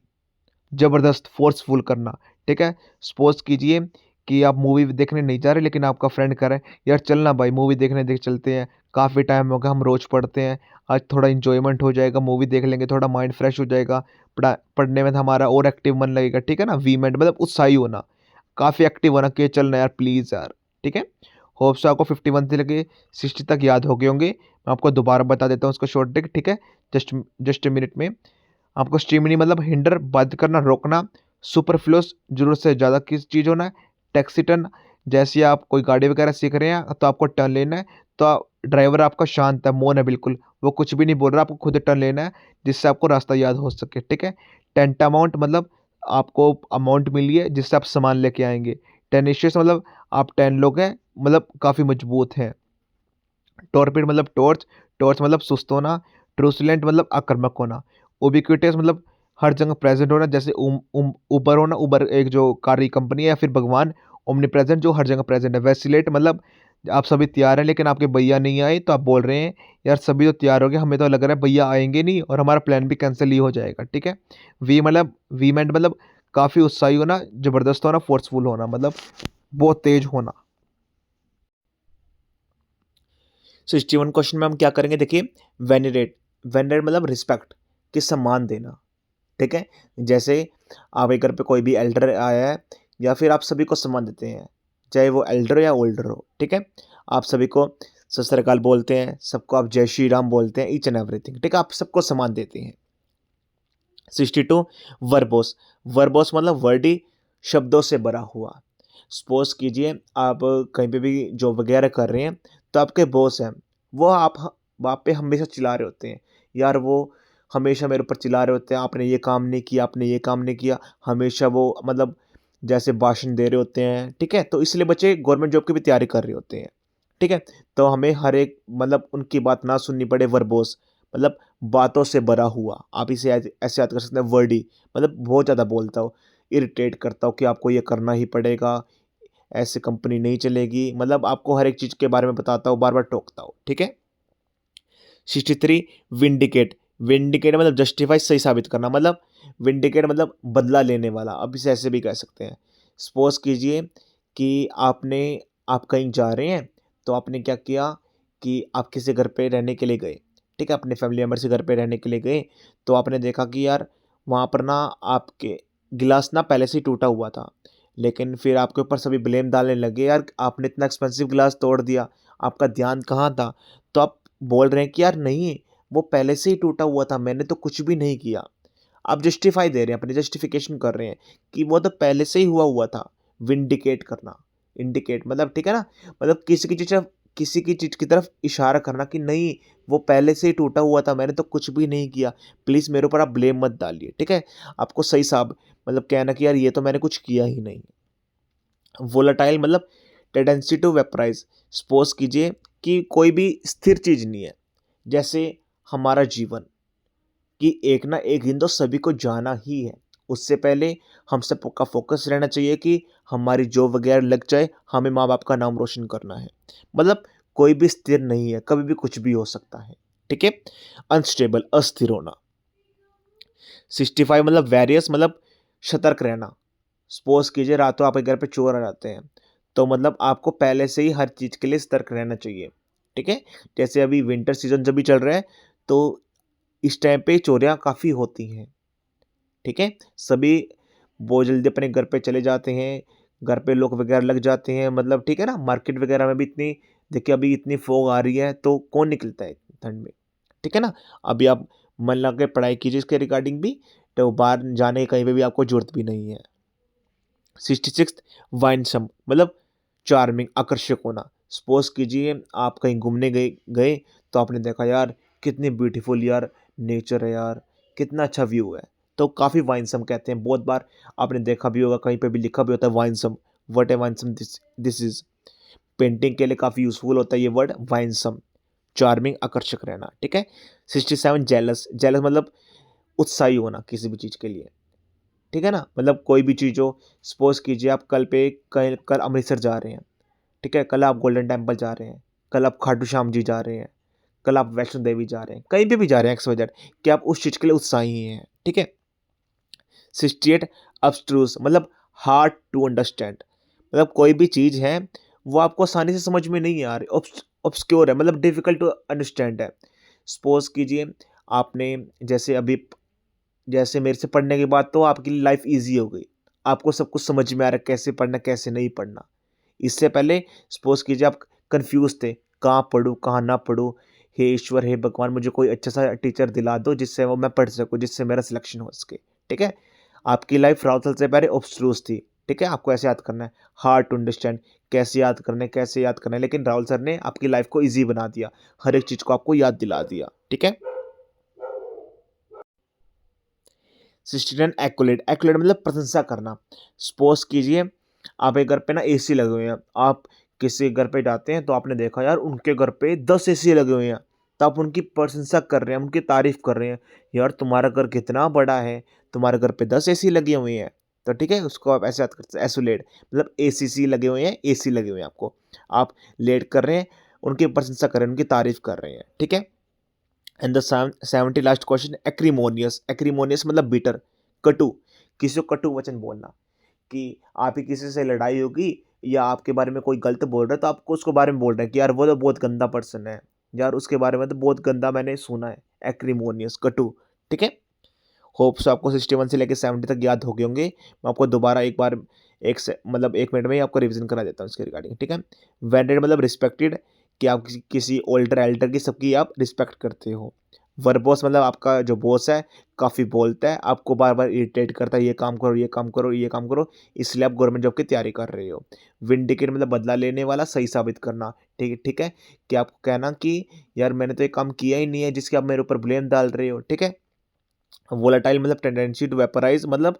ज़बरदस्त, फ़ोर्सफुल करना, ठीक है? सपोज़ कीजिए कि आप मूवी देखने नहीं जा रहे, लेकिन आपका फ्रेंड कह रहा है, "यार चल ना भाई मूवी देखने देख चलते हैं, काफ़ी टाइम हो गया, हम रोज़ पढ़ते हैं, आज थोड़ा एन्जॉयमेंट हो जाएगा, मूवी देख लेंगे, थोड़ा माइंड फ्रेश हो जाएगा, पढ़ने में तो हमारा और एक्टिव मन लगेगा।" ठीक है ना? वीमेंट मतलब उत्साही होना, काफ़ी एक्टिव होना कि चल ना यार प्लीज़ यार, ठीक है? होप सो आपको 51 से लेके 60 तक याद हो गए होंगे। मैं आपको दोबारा बता देता हूँ उसका शॉर्ट ट्रिक, ठीक है? जस्ट जस्ट अ मिनट में। आपको स्टिमुली मतलब हिंडर, बाधित करना, रोकना। सुपरफ्लुअस ज़रूरत से ज़्यादा किस चीज़ होना है। टैक्सीटन जैसे आप कोई गाड़ी वगैरह सीख रहे हैं तो आपको टर्न लेना है, तो ड्राइवर आपका शांत है, मौन है बिल्कुल, वो कुछ भी नहीं बोल रहा, आपको खुद टर्न लेना है जिससे आपको रास्ता याद हो सके। ठीक है। टेंटामाउंट मतलब आपको अमाउंट मिली है जिससे आप सामान लेके आएंगे। टेनिशियस मतलब आप 10 लोग हैं, मतलब काफ़ी मजबूत हैं। टॉर्पिड मतलब टॉर्च, टॉर्च मतलब सुस्त होना। ट्रूसुलेंट मतलब आक्रामक होना। उबिक्विटस मतलब हर जगह प्रेजेंट होना, जैसे उबर होना, उबर एक जो कार की कंपनी है, या फिर भगवान ओमनी प्रेजेंट जो हर जगह प्रेजेंट है। वैसिलेट मतलब आप सभी तैयार हैं लेकिन आपके भैया नहीं आए, तो आप बोल रहे हैं यार सभी तो तैयार हो गए, हमें तो लग रहा है भैया आएंगे नहीं और हमारा प्लान भी कैंसिल ही हो जाएगा। ठीक है। वीमेंट मतलब काफ़ी उत्साही होना, ज़बरदस्त होना, फोर्सफुल होना, मतलब बहुत तेज होना। 61 क्वेश्चन में हम क्या करेंगे देखिए, वेनरेट। वेनरेट मतलब रिस्पेक्ट, कि सम्मान देना, ठीक है? जैसे आपके घर पे कोई भी एल्डर आया है, या फिर आप सभी को सम्मान देते हैं, चाहे वो एल्डर हो या ओल्डर हो, ठीक है? आप सभी को सत श्री अकाल बोलते हैं, सबको आप जय श्री राम बोलते हैं, ईच एंड एवरीथिंग, ठीक है? आप सबको सम्मान देते हैं। 62 वर्बोस। वर्बोस मतलब वर्डी, शब्दों से भरा हुआ। सपोज़ कीजिए आप कहीं पे भी जॉब वगैरह कर रहे हैं, तो आपके बॉस हैं, वो आप पे हमेशा चिल्ला रहे होते हैं। यार वो हमेशा मेरे ऊपर चिल्ला रहे होते हैं, आपने ये काम नहीं किया, आपने ये काम नहीं किया। हमेशा वो मतलब जैसे भाषण दे रहे होते हैं, ठीक है? तो इसलिए बच्चे गवर्नमेंट जॉब की भी तैयारी कर रहे होते हैं, ठीक है? तो हमें हर एक मतलब उनकी बात ना सुननी पड़े, वर्बोस मतलब बातों से भरा हुआ। आप इसे ऐसे याद कर सकते हैं, वर्डी मतलब बहुत ज़्यादा बोलता हो, इरिटेट करता हो कि आपको ये करना ही पड़ेगा, ऐसे कंपनी नहीं चलेगी, मतलब आपको हर एक चीज़ के बारे में बताता हो, बार-बार टोकता हो, ठीक है? 63 विंडिकेट, विंडिकेट मतलब जस्टिफाई सही साबित करना, मतलब विंडिकेट मतलब बदला लेने वाला। अब इसे ऐसे भी कह सकते हैं। सपोज़ कीजिए कि आप कहीं जा रहे हैं, तो आपने क्या किया कि आप किसी घर पे रहने के लिए गए, ठीक है? अपने फैमिली मेंबर के घर पे रहने के लिए गए, तो आपने देखा कि यार वहाँ पर ना आपके गिलास ना पहले से ही टूटा हुआ था। लेकिन फिर आपके ऊपर सभी ब्लेम डालने लगे, यार आपने इतना एक्सपेंसिव गिलास तोड़ दिया, आपका ध्यान कहाँ था? तो आप बोल रहे हैं कि यार नहीं, वो पहले से ही टूटा हुआ था, मैंने तो कुछ भी नहीं किया। आप जस्टिफाई दे रहे हैं, अपनी जस्टिफिकेशन कर रहे हैं कि वो तो पहले से ही हुआ था। विंडिकेट करना, इंडिकेट मतलब ठीक है ना? मतलब किसी की चीज़ की तरफ इशारा करना कि नहीं, वो पहले से ही टूटा हुआ था, मैंने तो कुछ भी नहीं किया। प्लीज़ मेरे ऊपर आप ब्लेम मत डालिए, ठीक है? आपको सही मतलब कहना कि यार ये तो मैंने कुछ किया ही नहीं। वोलेटाइल मतलब टेंडेंसी टू वेपराइज़। सपोज़ कीजिए कि कोई भी स्थिर चीज़ नहीं है, जैसे हमारा जीवन, कि एक ना एक दिन तो सभी को जाना ही है। उससे पहले हम सबका फ़ोकस रहना चाहिए कि हमारी जॉब वगैरह लग जाए, हमें माँ-बाप का नाम रोशन करना है। मतलब कोई भी स्थिर नहीं है, कभी भी कुछ भी हो सकता है, ठीक है? अनस्टेबल अस्थिर होना। 65 मतलब वेरियस मतलब सतर्क रहना। सपोज़ कीजिए रातों आपके घर पे चोर आ जाते हैं, तो मतलब आपको पहले से ही हर चीज़ के लिए सतर्क रहना चाहिए, ठीक है? जैसे अभी विंटर सीज़न जब भी चल रहा है, तो इस टाइम पे चोरियाँ काफ़ी होती हैं, ठीक है? सभी बहुत जल्दी अपने घर पे चले जाते हैं, घर पे लॉक वगैरह लग जाते हैं, मतलब ठीक है ना? मार्केट वगैरह में भी इतनी देखिए अभी इतनी फॉग आ रही है, तो कौन निकलता है इतनी ठंड में, ठीक है ना? अभी आप मन लगा के पढ़ाई कीजिए इसके रिगार्डिंग भी, तो बाहर जाने की कहीं पे भी आपको ज़रूरत भी नहीं है। 66th वाइनसम मतलब चार्मिंग आकर्षक होना। सपोज़ कीजिए आप कहीं घूमने गए गए तो आपने देखा यार कितनी ब्यूटीफुल यार नेचर है यार, कितना अच्छा व्यू है। तो काफ़ी वाइनसम कहते हैं, बहुत बार आपने देखा भी होगा, कहीं पे भी लिखा भी होता है winsome, what a winsome this is. Painting के लिए काफ़ी यूज़फुल होता है ये वर्ड वाइनसम, चार्मिंग आकर्षक रहना, ठीक है? 67 जेलस, जेलस मतलब उत्साही होना किसी भी चीज़ के लिए। ठीक है ना? मतलब कोई भी चीज़ हो, सपोज़ कीजिए आप कल अमृतसर जा रहे हैं, ठीक है? कल आप गोल्डन टेम्पल जा रहे हैं, कल आप खाटू श्याम जी जा रहे हैं, कल आप वैष्णो देवी जा रहे हैं, कहीं पे भी जा रहे हैं एक्स वाई जेड, कि आप उस चीज़ के लिए उत्साही हैं, ठीक है? 68 अब्स्ट्रूस मतलब हार्ड टू अंडरस्टैंड, मतलब कोई भी चीज़ है, वो आपको आसानी से समझ में नहीं आ रही, ऑब्सक्योर है, मतलब डिफ़िकल्ट टू अंडरस्टैंड है। सपोज़ कीजिए आपने जैसे अभी जैसे मेरे से पढ़ने के बाद तो आपकी लाइफ ईज़ी हो गई। आपको सब कुछ समझ में आ रहा है कैसे पढ़ना, कैसे नहीं पढ़ना। इससे पहले सपोज़ कीजिए आप कन्फ्यूज़ थे, कहाँ पढ़ूँ, कहाँ ना पढ़ूँ? हे ईश्वर, हे भगवान मुझे कोई अच्छा-सा टीचर दिला दो जिससे वो मैं पढ़ सकूँ, जिससे मेरा सिलेक्शन हो सके, ठीक है? आपकी लाइफ राउत से पहले ऑब्स्ट्रूज़ थी, ठीक है? आपको ऐसे याद करना है, हार्ड टू अंडरस्टैंड, कैसे याद करना है, लेकिन राहुल सर ने आपकी लाइफ को ईज़ी बना दिया। हर एक चीज़ को आपको याद दिला दिया, ठीक है? 69 एक्यूलेट, एक्यूलेट मतलब प्रशंसा करना। सपोज़ कीजिए आप एक घर पे ना एसी लगे हुए हैं, आप किसी घर पे जाते हैं तो आपने देखा यार उनके घर पे 10 एसी लगे हुए हैं, तो आप उनकी प्रशंसा कर रहे हैं, उनकी तारीफ़ कर रहे हैं, यार तुम्हारा घर कितना बड़ा है, तुम्हारे घर पे 10 एसी लगे हुए हैं। तो ठीक है, उसको आप ऐसे याद कर सकते हैं, एसुलेट मतलब एसीसी लगे हुए हैं, एसी लगे हुए हैं आपको। आप लेट कर रहे हैं, उनकी प्रशंसा कर रहे हैं, उनकी तारीफ़ कर रहे हैं, ठीक है? And the 70 last question acrimonious, acrimonious मतलब बिटर, कटु, किसी को कटु वचन बोलना, कि आपकी किसी से लड़ाई होगी या आपके बारे में कोई गलत बोल रहा है तो आपको उसके बारे में बोल रहे हैं कि यार वो तो बहुत गंदा पर्सन है, यार उसके बारे में तो बहुत गंदा मैंने सुना है, एक्रीमोनियस कटु, ठीक है? होप सो आपको 61 से लेकर 70 तक याद हो गए होंगे। मैं आपको दोबारा एक बार मतलब 1 मिनट में ही आपको रिवीजन करा देता हूँ इसके रिगार्डिंग, ठीक है? वेंडेड मतलब रिस्पेक्टेड, कि आप किसी ओल्डर एल्डर की सबकी आप रिस्पेक्ट करते हो। वर्बोस मतलब आपका जो बॉस है काफ़ी बोलता है, आपको बार बार इरिटेट करता है, ये काम करो, ये काम करो, ये काम करो, इसलिए आप गवर्नमेंट जॉब की तैयारी कर रहे हो। विंडिकेट मतलब बदला लेने वाला, सही साबित करना। ठीक है, ठीक है, कि आपको कहना कि यार मैंने तो ये काम किया ही नहीं है जिसके आप मेरे ऊपर ब्लेम डाल रहे हो। ठीक है। वोलेटाइल मतलब टेंडेंसी टू वेपराइज मतलब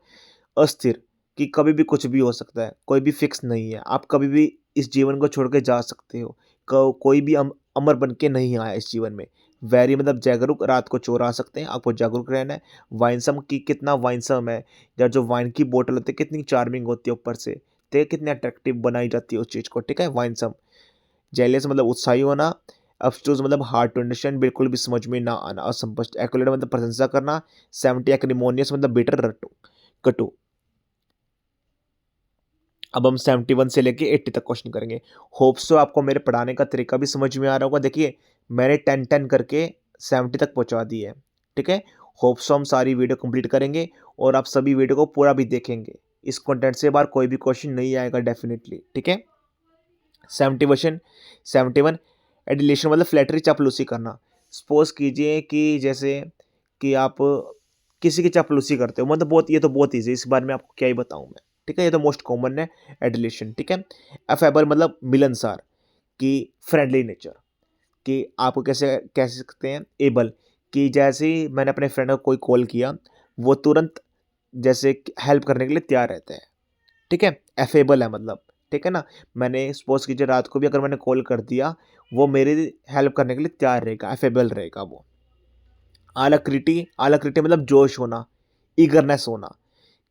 अस्थिर, कि कभी भी कुछ भी हो सकता है, कोई भी फिक्स नहीं है, आप कभी भी इस जीवन को छोड़ के जा सकते हो। कोई भी अमर बन के नहीं आया इस जीवन में। वैरी मतलब जागरूक, रात को चोर आ सकते हैं, आपको जागरूक रहना है। वाइनसम की कितना वाइनसम है, या जो वाइन की बोतल होती है कितनी चार्मिंग होती है ऊपर से, तो कितनी अट्रैक्टिव बनाई जाती है उस चीज़ को। ठीक है, वाइनसम। जेलियस मतलब उत्साही होना। अब्स्ट्यूज मतलब हार्ड टू अंडरस्टैंड, बिल्कुल भी समझ में ना आना, असंतुष्ट। एक्युलेट मतलब प्रशंसा करना। 70 एक्रिमोनियस मतलब बिटर, रटू, कटु। अब हम 71 से लेके 80 तक क्वेश्चन करेंगे। होप्स तो आपको मेरे पढ़ाने का तरीका भी समझ में आ रहा होगा। देखिए मैंने 10 करके 70 तक पहुंचा दी है। ठीक है, होप्स हम सारी वीडियो कंप्लीट करेंगे और आप सभी वीडियो को पूरा भी देखेंगे। इस कंटेंट से बाहर कोई भी क्वेश्चन नहीं आएगा डेफिनेटली। ठीक है। 71 एडिलेशन मतलब फ्लैटरी चापलूसी करना। सपोज कीजिए कि जैसे कि आप किसी की चापलूसी करते हो, मतलब बहुत, ये तो बहुत ईजी है, इस बारे में आपको क्या ही बताऊं मैं। ठीक है, ये तो मोस्ट कॉमन है एडिलेशन। ठीक है। अफेबल मतलब मिलनसार, कि फ्रेंडली नेचर, कि आपको कैसे कह सकते हैं एबल, कि जैसे ही मैंने अपने फ्रेंड को कोई कॉल किया वो तुरंत जैसे हेल्प करने के लिए तैयार रहते हैं। ठीक है, एफेबल है मतलब। ठीक है ना, मैंने सपोज कीजिए रात को भी अगर मैंने कॉल कर दिया, वो मेरी हेल्प करने के लिए तैयार रहेगा, एफेबल रहेगा वो। आलाक्रिटी मतलब जोश होना, ईगरनेस होना,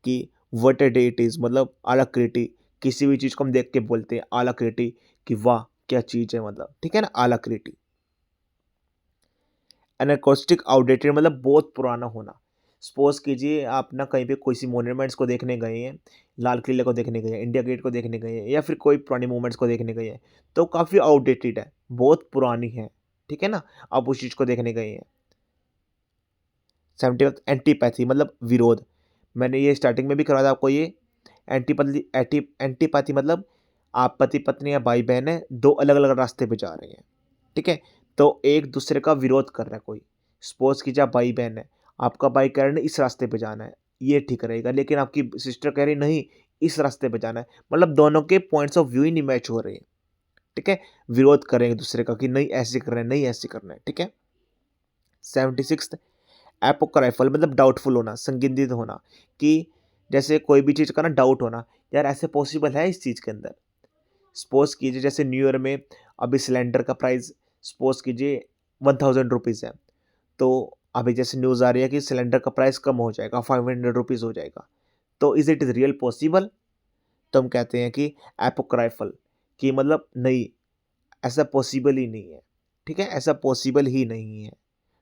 कि what a day it is मतलब आलाक्रिटी, किसी भी चीज़ को हम देख के बोलते हैं आलाक्रिटी, कि वाह क्या चीज़ है मतलब। ठीक है ना, आलाक्रिटी। एनाकोस्टिक आउटडेटेड मतलब बहुत पुराना होना। सपोज कीजिए आप ना कहीं पे कोई सी मोन्यूमेंट्स को देखने गए हैं, लाल किले को देखने गए हैं, इंडिया गेट को देखने गए हैं, या फिर कोई पुरानी मूवमेंट्स को देखने गए हैं, तो काफ़ी आउटडेटेड है, बहुत पुरानी है। ठीक है ना, आप उस चीज़ को देखने गए हैं। 70 एंटीपैथी मतलब विरोध। मैंने ये स्टार्टिंग में भी करवाया था आपको ये। एंटीपैथी मतलब आप पति पत्नी या भाई बहन है, दो अलग अलग रास्ते पे जा रहे हैं। ठीक है, तो एक दूसरे का विरोध कर रहा है कोई। सपोज कीजिए आप भाई बहन है, आपका भाई कह रहे हैं इस रास्ते पे जाना है, ये ठीक रहेगा, लेकिन आपकी सिस्टर कह रही नहीं इस रास्ते पे जाना है, मतलब दोनों के पॉइंट्स ऑफ व्यू ही नहीं मैच हो रहे हैं। ठीक है, विरोध करें एक दूसरे का कि नहीं ऐसे करना है, नहीं ऐसे करना है। ठीक है। 76 एपोक्राइफल मतलब डाउटफुल होना, संदिग्ध होना, कि जैसे कोई भी चीज़ का ना डाउट होना, यार ऐसे पॉसिबल है इस चीज़ के अंदर। सपोज कीजिए जैसे न्यू ईयर में अभी सिलेंडर का प्राइस सपोज कीजिए 1000 रुपीज़ है, तो अभी जैसे न्यूज़ आ रही है कि सिलेंडर का प्राइस कम हो जाएगा, 500 रुपीज़ हो जाएगा, तो is it is real possible. तो हम कहते हैं कि एपोक्राइफल, कि मतलब नहीं, ऐसा पॉसिबल ही नहीं है। ठीक है, ऐसा पॉसिबल ही नहीं है,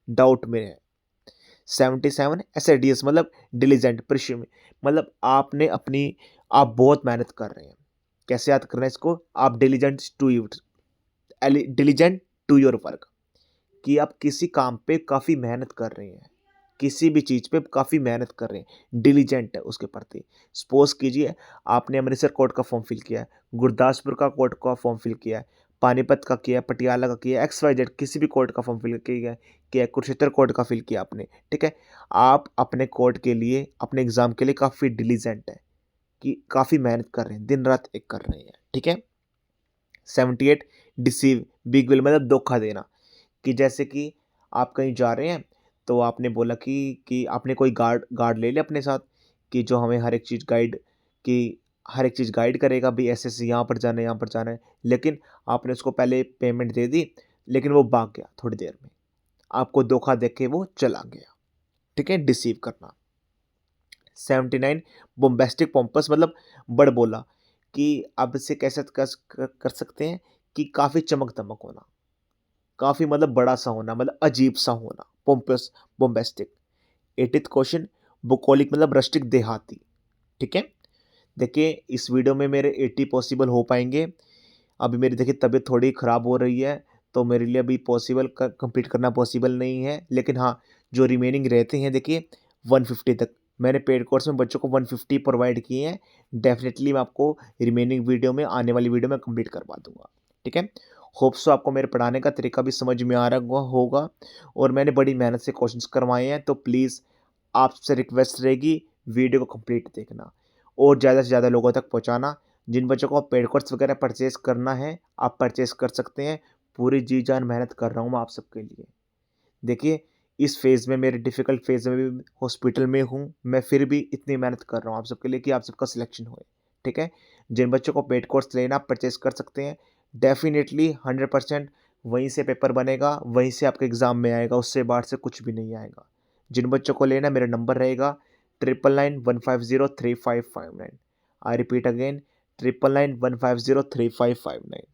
डाउट में है। 77 एसएडीएस मतलब डिलीजेंट, परिश्रमी, मतलब आपने अपनी, आप बहुत मेहनत कर रहे हैं। कैसे याद करना है इसको, आप डिलीजेंट टू योर वर्क, कि आप किसी काम पे काफ़ी मेहनत कर रहे हैं, किसी भी चीज़ पे काफ़ी मेहनत कर रहे हैं, डिलीजेंट है उसके प्रति। सपोज कीजिए आपने अमृतसर कोर्ट का फॉर्म फिल किया है, गुरदासपुर का कोर्ट का फॉर्म फिल किया है, पानीपत का किया है, पटियाला का किया है, XYZ किसी भी कोर्ट का फॉर्म फिल किया है, कुरुक्षेत्र कोर्ट का फिल किया आपने। ठीक है, आप अपने कोर्ट के लिए, अपने एग्ज़ाम के लिए काफ़ी डिलीजेंट है, कि काफ़ी मेहनत कर रहे हैं, दिन रात एक कर रहे हैं। ठीक है। 78 डिसीव, बिग विल मतलब धोखा देना, कि जैसे कि आप कहीं जा रहे हैं, तो आपने बोला कि आपने कोई गार्ड गार्ड ले लिया अपने साथ, कि जो हमें हर एक चीज़ गाइड, कि हर एक चीज़ गाइड करेगा भी, ऐसे-ऐसे यहाँ पर जाना है, यहाँ पर जाना है। लेकिन आपने उसको पहले पेमेंट दे दी, लेकिन वो भाग गया थोड़ी देर में। आपको धोखा दे के वो चला गया। ठीक है, डिसीव करना। 79 बोम्बास्टिक पोम्पस मतलब बड़बोला, कि आप इसे कैसे कर सकते हैं कि काफ़ी चमक-दमक होना। काफ़ी मतलब बड़ा-सा होना, मतलब अजीब-सा होना, पोम्पस, बोम्बास्टिक। 80th क्वेश्चन, बुकोलिक मतलब रस्टिक, देहाती। ठीक है? देखिए इस वीडियो में मेरे 80 पॉसिबल हो पाएँगे। अभी मेरी देखिए तबीयत थोड़ी ख़राब हो रही है, तो मेरे लिए अभी पॉसिबल क कंप्लीट करना पॉसिबल नहीं है। लेकिन हाँ, जो रिमेनिंग रहते हैं देखिए 150 तक, मैंने पेड कोर्स में बच्चों को 150 प्रोवाइड किए हैं। डेफ़िनेटली मैं आपको रिमेनिंग वीडियो में, आने वाली वीडियो में कंप्लीट करवा दूँगा। ठीक है? होप सो आपको मेरे पढ़ाने का तरीका भी समझ में आ रहा होगा और मैंने बड़ी मेहनत से क्वेश्चंस करवाए हैं। तो प्लीज़ आपसे रिक्वेस्ट रहेगी वीडियो को कंप्लीट देखना और ज़्यादा से ज़्यादा लोगों तक पहुँचाना। जिन बच्चों को पेड कोर्स वगैरह परचेज़ करना है, आप परचेज़ कर सकते हैं। पूरी जी-जान मेहनत कर रहा हूँ मैं आप सबके लिए। देखिए, इस फ़ेज़ में मेरे डिफ़िकल्ट फ़ेज़ में भी हॉस्पिटल में हूँ, मैं फिर भी इतनी मेहनत कर रहा हूँ आप सबके लिए कि आप सबका सिलेक्शन होए, ठीक है? जिन बच्चों को पेड कोर्स लेना आप परचेज़ कर सकते हैं। डेफ़िनिटली 100% वहीं से पेपर बनेगा, वहीं से आपके एग्ज़ाम में आएगा, उससे बाहर से कुछ भी नहीं आएगा। जिन बच्चों को लेना मेरा नंबर रहेगा 9991503559। I repeat again 9991503559।